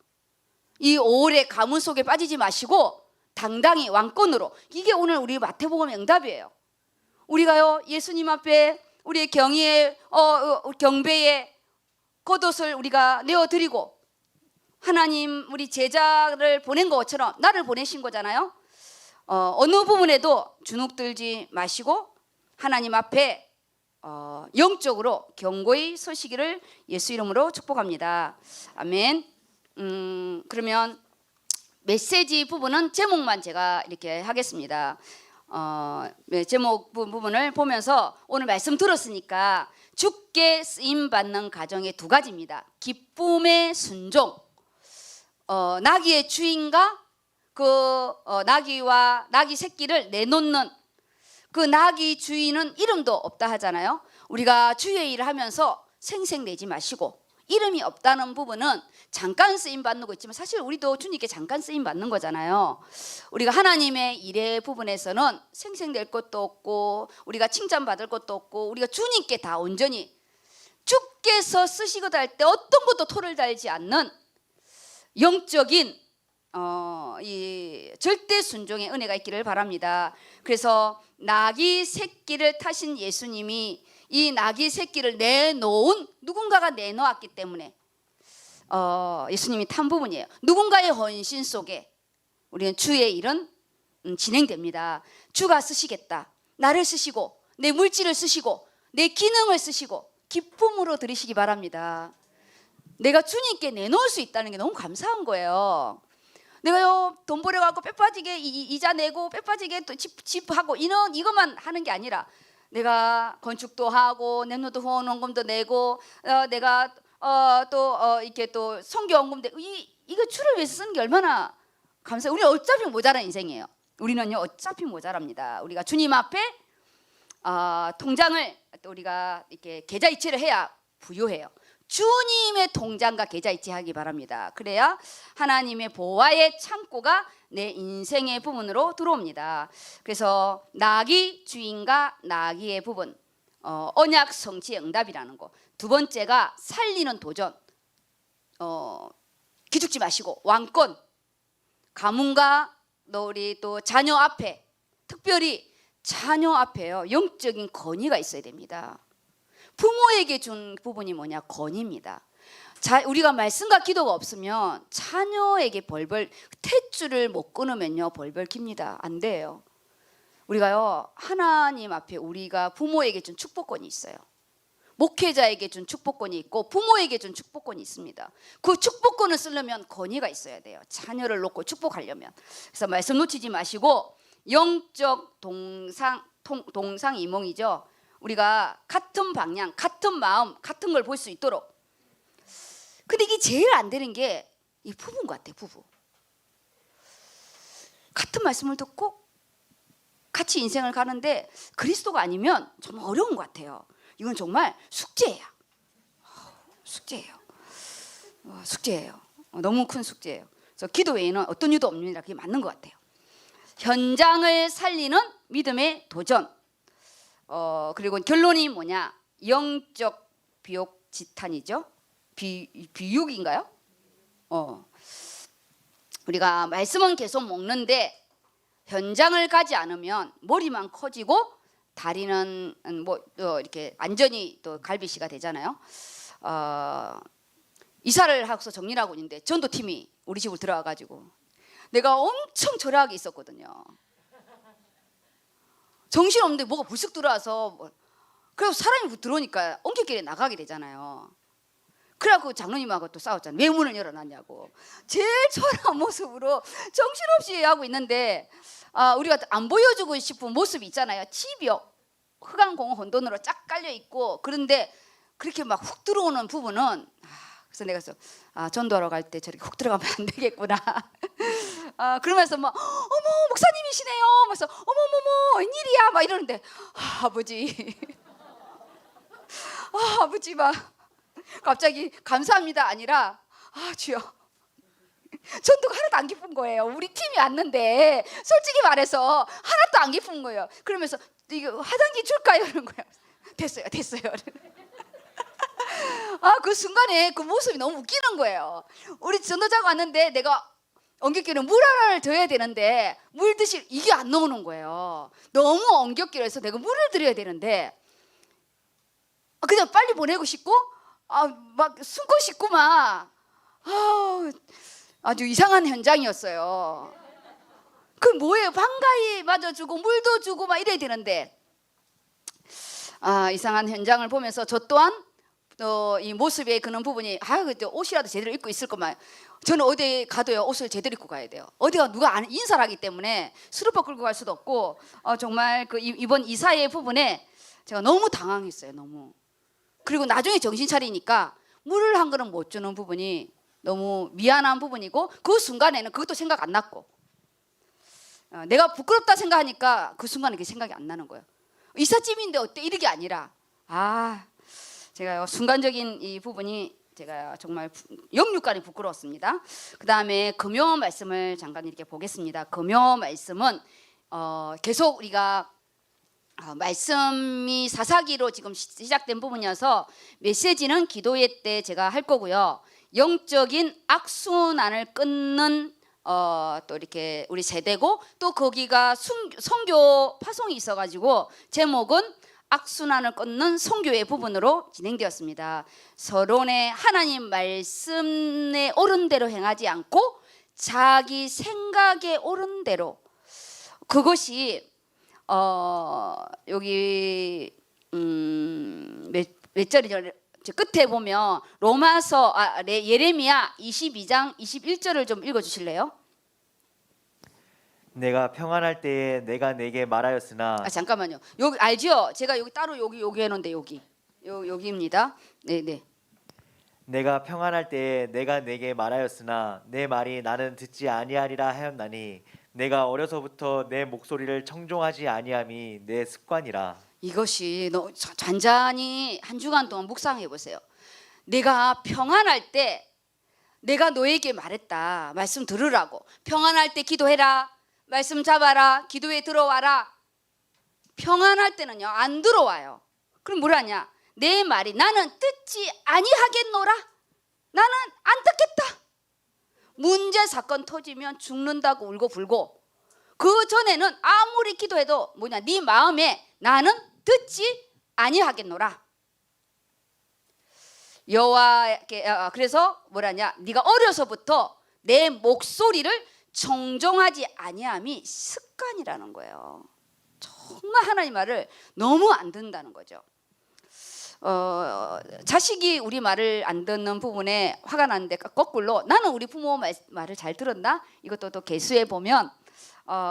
이 오월의 가문 속에 빠지지 마시고 당당히 왕권으로. 이게 오늘 우리 마태복음의 응답이에요. 우리가요, 예수님 앞에 우리의 경의의 경배의 겉옷을 우리가 내어드리고, 하나님 우리 제자를 보낸 것처럼 나를 보내신 거잖아요. 어느 부분에도 주눅들지 마시고 하나님 앞에 영적으로 견고히 서시기를 예수 이름으로 축복합니다. 아멘. 그러면 메시지 부분은 제목만 제가 이렇게 하겠습니다. 제목 부분을 보면서 오늘 말씀 들었으니까 주께 쓰임 받는 가정의 두 가지입니다. 기쁨의 순종, 나귀의 주인과 그 나귀와 나귀 새끼를 내놓는 그 나귀 주인은 이름도 없다 하잖아요. 우리가 주의 일을 하면서 생색내지 마시고, 이름이 없다는 부분은 잠깐 쓰임 받는 거 있지만 사실 우리도 주님께 잠깐 쓰임 받는 거잖아요. 우리가 하나님의 일의 부분에서는 생색낼 것도 없고 우리가 칭찬받을 것도 없고, 우리가 주님께 다 온전히 주께서 쓰시고자 할 때 어떤 것도 토를 달지 않는 영적인 이 절대 순종의 은혜가 있기를 바랍니다. 그래서 나귀 새끼를 타신 예수님이 이 나귀 새끼를 내놓은, 누군가가 내놓았기 때문에 예수님이 탄 부분이에요. 누군가의 헌신 속에 우리는 주의 일은 진행됩니다. 주가 쓰시겠다. 나를 쓰시고 내 물질을 쓰시고 내 기능을 쓰시고 기쁨으로 드리시기 바랍니다. 내가 주님께 내놓을 수 있다는 게 너무 감사한 거예요. 내가요 돈 벌어갖고 빼빠지게 이자 내고 빼빠지게 또 집하고 이것만 하는 게 아니라 내가 건축도 하고 랩노트 후원원금도 내고 내가 이렇게 또 선교원금도 이거 주를 위해서 쓰는 게 얼마나 감사해요. 우리 어차피 모자란 인생이에요. 우리는요 어차피 모자랍니다. 우리가 주님 앞에 통장을 또 우리가 이렇게 계좌이체를 해야 부유해요. 주님의 통장과 계좌이체하기 바랍니다. 그래야 하나님의 보화의 창고가 내 인생의 부분으로 들어옵니다. 그래서 나귀 주인과 나귀의 부분, 언약 성취의 응답이라는 거. 두 번째가 살리는 도전. 기죽지 마시고 왕권, 가문과 우리 또 자녀 앞에, 특별히 자녀 앞에요 영적인 건의가 있어야 됩니다. 부모에게 준 부분이 뭐냐? 건의입니다. 우리가 말씀과 기도가 없으면 자녀에게 벌벌 탯줄을 못 끊으면요 벌벌 깁니다. 안 돼요. 우리가요 하나님 앞에 우리가 부모에게 준 축복권이 있어요. 목회자에게 준 축복권이 있고 부모에게 준 축복권이 있습니다. 그 축복권을 쓰려면 건의가 있어야 돼요. 자녀를 놓고 축복하려면. 그래서 말씀 놓치지 마시고 영적 동상이몽이죠. 우리가 같은 방향, 같은 마음, 같은 걸 볼 수 있도록. 근데 이게 제일 안 되는 게 이 부부인 것 같아요. 부부. 같은 말씀을 듣고 같이 인생을 가는데 그리스도가 아니면 정말 어려운 것 같아요. 이건 정말 숙제예요. 숙제예요. 숙제예요. 너무 큰 숙제예요. 그래서 기도 외에는 어떤 이유도 없느니라 그게 맞는 것 같아요. 현장을 살리는 믿음의 도전. 그리고 결론이 뭐냐? 영적 비옥지탄이죠. 비육인가요? 우리가 말씀은 계속 먹는데 현장을 가지 않으면 머리만 커지고 다리는 이렇게 완전히 또 갈비씨가 되잖아요. 이사를 하고서 정리를 하고 있는데 전도팀이 우리 집으로 들어와가지고 내가 엄청 절하게 있었거든요. 정신없는데 뭐가 불쑥 들어와서 그래서 사람이 들어오니까 엉켜길에 나가게 되잖아요. 그래갖고 장로님하고 또 싸웠잖아요. 왜 문을 열어놨냐고. 제일 초라한 모습으로 정신없이 하고 있는데 우리가 안 보여주고 싶은 모습이 있잖아요. 집이요 흑암공원 혼돈으로 쫙 깔려있고 그런데 그렇게 막 훅 들어오는 부분은 그래서 내가 전도하러 갈 때 저렇게 훅 들어가면 안 되겠구나. 그러면서 막 어머 목사님이시네요. 그래서 어머머머 웬일이야 막 이러는데 아버지 아버지 막 갑자기 감사합니다 아니라 주여 전도가 하나도 안 기쁜 거예요. 우리 팀이 왔는데 솔직히 말해서 하나도 안 기쁜 거예요. 그러면서 이거 화장지 줄까요? 이런 거예요. 됐어요. 그 순간에 그 모습이 너무 웃기는 거예요. 우리 전도자가 왔는데 내가 엉겹기는 물 하나를 더해야 되는데 물 드실 이게 안 나오는 거예요. 너무 엉겹기로 해서 내가 물을 드려야 되는데 그냥 빨리 보내고 싶고 막 숨고 싶구만. 아주 이상한 현장이었어요. 그 뭐예요? 반가이 맞아주고 물도 주고 막 이래야 되는데 이상한 현장을 보면서 저 또한 또 이 모습에 그런 부분이 옷이라도 제대로 입고 있을 것만. 저는 어디 가도요 옷을 제대로 입고 가야 돼요. 어디가 누가 인사를 하기 때문에 수르퍼 끌고 갈 수도 없고 정말 이번 이사의 부분에 제가 너무 당황했어요. 너무. 그리고 나중에 정신 차리니까 물을 한 그릇 못 주는 부분이 너무 미안한 부분이고 그 순간에는 그것도 생각 안 났고 내가 부끄럽다 생각하니까 그 순간에 그게 생각이 안 나는 거예요. 이삿짐인데 어때? 이런 게 아니라 제가 순간적인 이 부분이 제가 정말 영육간이 부끄러웠습니다. 그 다음에 금요 말씀을 잠깐 이렇게 보겠습니다. 금요 말씀은 계속 우리가 말씀이 사사기로 지금 시작된 부분이어서 메시지는 기도회 때 제가 할 거고요. 영적인 악순환을 끊는 또 이렇게 우리 세대고 또 거기가 선교 파송이 있어가지고 제목은 악순환을 끊는 선교의 부분으로 진행되었습니다. 서론에 하나님 말씀에 옳은 대로 행하지 않고 자기 생각에 옳은 대로 그것이 여기 몇 절이죠? 저 끝에 보면 로마서 예레미야 22장 21절을 좀 읽어 주실래요? 내가 평안할 때에 내가 내게 말하였으나 잠깐만요. 여기 알죠? 제가 여기 따로 여기 해놓은데 여기입니다. 네. 내가 평안할 때에 내가 내게 말하였으나 내 말이 나는 듣지 아니하리라 하였나니 내가 어려서부터 내 목소리를 청종하지 아니함이 내 습관이라. 이것이 잔잔히 한 주간 동안 묵상해 보세요. 내가 평안할 때 내가 너에게 말했다. 말씀 들으라고. 평안할 때 기도해라. 말씀 잡아라. 기도에 들어와라. 평안할 때는요 안 들어와요. 그럼 뭐라냐? 내 말이 나는 듣지 아니하겠노라. 나는 안 듣겠다. 문제 사건 터지면 죽는다고 울고 불고 그 전에는 아무리 기도해도 네 마음에 나는 듣지 아니하겠노라. 여호와께 그래서 뭐라냐? 네가 어려서부터 내 목소리를 청종하지 아니함이 습관이라는 거예요. 정말 하나님 말을 너무 안 듣는다는 거죠. 자식이 우리 말을 안 듣는 부분에 화가 나는데 거꾸로 나는 우리 부모 말을 잘 들었나? 이것도 또 계수해 보면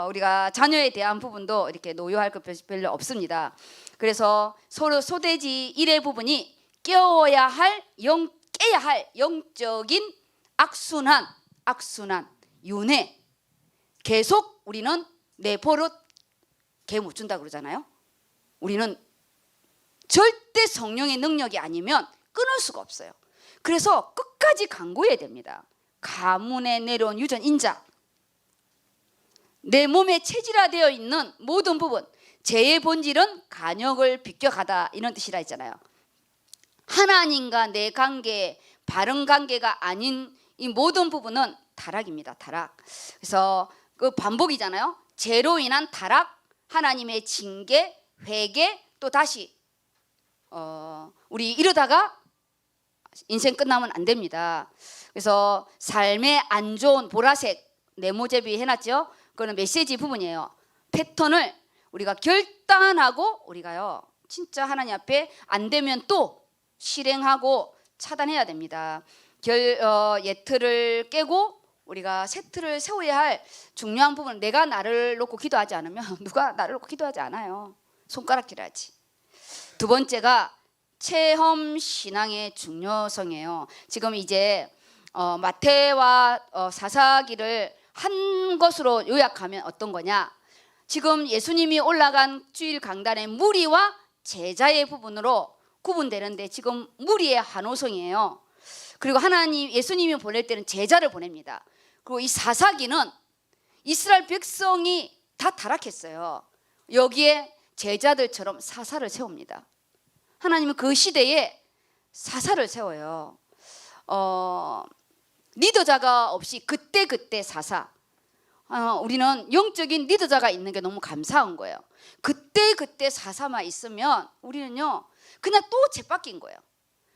우리가 자녀에 대한 부분도 이렇게 노여할 것 별로 없습니다. 그래서 서로 소대지 일의 부분이 깨야 할 영적인 악순환 윤회. 계속 우리는 내 버릇 개 못 준다 그러잖아요. 우리는 절대 성령의 능력이 아니면 끊을 수가 없어요. 그래서 끝까지 간구해야 됩니다. 가문에 내려온 유전 인자, 내 몸에 체질화되어 있는 모든 부분, 죄의 본질은 간역을 비껴가다 이런 뜻이라 했잖아요. 하나님과 내 관계, 바른 관계가 아닌 이 모든 부분은 타락입니다. 타락. 그래서 그 반복이잖아요. 죄로 인한 타락, 하나님의 징계, 회개, 또 다시 우리 이러다가 인생 끝나면 안 됩니다. 그래서 삶의 안 좋은 보라색 네모제비 해놨죠. 그거는 메시지 부분이에요. 패턴을 우리가 결단하고 우리가요 진짜 하나님 앞에 안 되면 또 실행하고 차단해야 됩니다. 예틀을 깨고 우리가 새 틀을 세워야 할 중요한 부분. 내가 나를 놓고 기도하지 않으면 누가 나를 놓고 기도하지 않아요. 손가락질하지. 두 번째가 체험 신앙의 중요성이에요. 지금 이제 마태와 사사기를 한 것으로 요약하면 어떤 거냐? 지금 예수님이 올라간 주일 강단의 무리와 제자의 부분으로 구분되는데 지금 무리의 한호성이에요. 그리고 예수님이 보낼 때는 제자를 보냅니다. 그리고 이 사사기는 이스라엘 백성이 다 타락했어요. 여기에 제자들처럼 사사를 세웁니다. 하나님은 그 시대에 사사를 세워요. 리더자가 없이 그때 사사. 우리는 영적인 리더자가 있는 게 너무 감사한 거예요. 그때 사사만 있으면 우리는요 그냥 또 재바뀐 거예요.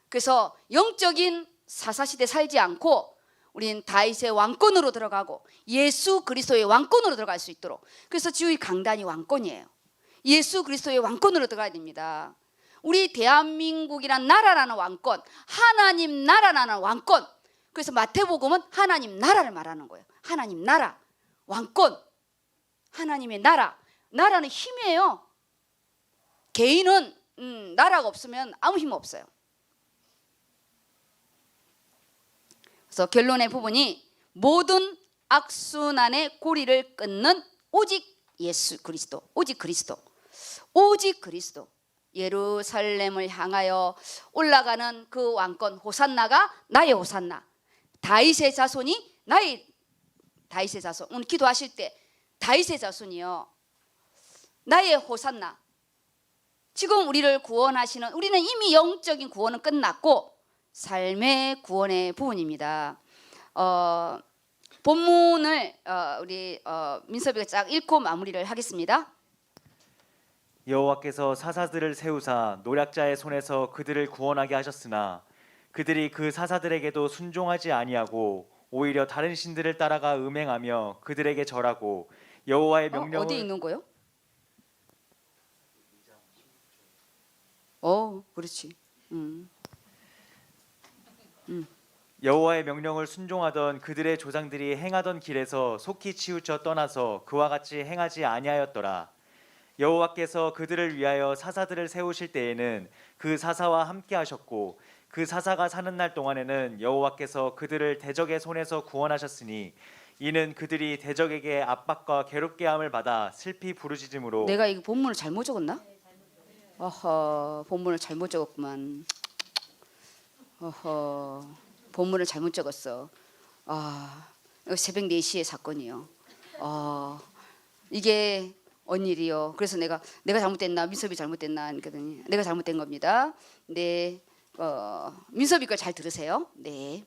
그래서 영적인 사사 시대 살지 않고 우리는 다윗의 왕권으로 들어가고 예수 그리스도의 왕권으로 들어갈 수 있도록. 그래서 주일 강단이 왕권이에요. 예수 그리스도의 왕권으로 들어가야 됩니다. 우리 대한민국이란 나라라는 왕권, 하나님 나라라는 왕권. 그래서 마태복음은 하나님 나라를 말하는 거예요. 하나님 나라, 왕권, 하나님의 나라. 나라는 힘이에요. 개인은 나라가 없으면 아무 힘 없어요. 그래서 결론의 부분이 모든 악순환의 고리를 끊는 오직 예수 그리스도, 오직 그리스도, 오직 그리스도. 예루살렘을 향하여 올라가는 그 왕권 호산나가 나의 호산나. 다윗의 자손이 나의 다윗의 자손. 오늘 기도하실 때 다윗의 자손이요 나의 호산나. 지금 우리를 구원하시는, 우리는 이미 영적인 구원은 끝났고 삶의 구원의 부분입니다. 본문을 우리 민섭이가 쫙 읽고 마무리를 하겠습니다. 여호와께서 사사들을 세우사 노략자의 손에서 그들을 구원하게 하셨으나 그들이 그 사사들에게도 순종하지 아니하고 오히려 다른 신들을 따라가 음행하며 그들에게 절하고 여호와의 어디 명령을 있는 거요? 그렇지. 여호와의 명령을 순종하던 그들의 조상들이 행하던 길에서 속히 치우쳐 떠나서 그와 같이 행하지 아니하였더라. 여호와께서 그들을 위하여 사사들을 세우실 때에는 그 사사와 함께 하셨고 그 사사가 사는 날 동안에는 여호와께서 그들을 대적의 손에서 구원하셨으니 이는 그들이 대적에게 압박과 괴롭게 함을 받아 슬피 부르짖음으로 내가 이 본문을 잘못 적었나? 어허, 본문을 잘못 적었구만. 어허, 본문을 잘못 적었어. 이거 새벽 4시의 사건이요. 이게 언일이요. 그래서 내가 잘못됐나, 민섭이 잘못됐나 했거든요. 내가 잘못된 겁니다. 네, 민섭이 걸 잘 들으세요. 네.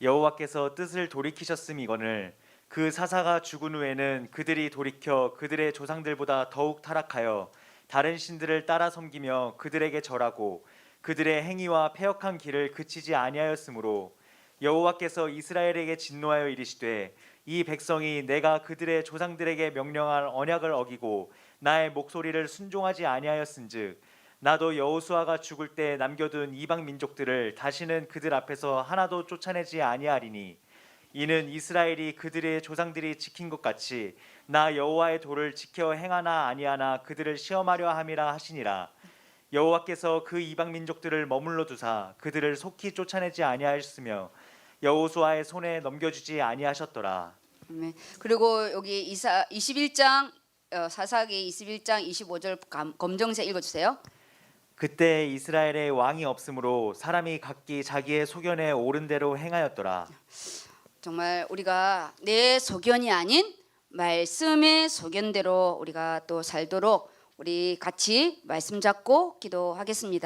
여호와께서 뜻을 돌이키셨음이거늘 그 사사가 죽은 후에는 그들이 돌이켜 그들의 조상들보다 더욱 타락하여 다른 신들을 따라 섬기며 그들에게 절하고 그들의 행위와 패역한 길을 그치지 아니하였으므로 여호와께서 이스라엘에게 진노하여 이르시되 이 백성이 내가 그들의 조상들에게 명령할 언약을 어기고 나의 목소리를 순종하지 아니하였은즉 나도 여호수아가 죽을 때 남겨둔 이방 민족들을 다시는 그들 앞에서 하나도 쫓아내지 아니하리니 이는 이스라엘이 그들의 조상들이 지킨 것 같이 나 여호와의 도를 지켜 행하나 아니하나 그들을 시험하려 함이라 하시니라. 여호와께서 그 이방 민족들을 머물러 두사 그들을 속히 쫓아내지 아니하였으며 여호수아의 손에 넘겨주지 아니하셨더라. 네. 그리고 여기 21장 사사기 21장 25절 검정색 읽어주세요. 그때 이스라엘에 왕이 없으므로 사람이 각기 자기의 소견에 옳은 대로 행하였더라. 정말 우리가 내 소견이 아닌 말씀의 소견대로 우리가 또 살도록 우리 같이 말씀 잡고 기도하겠습니다.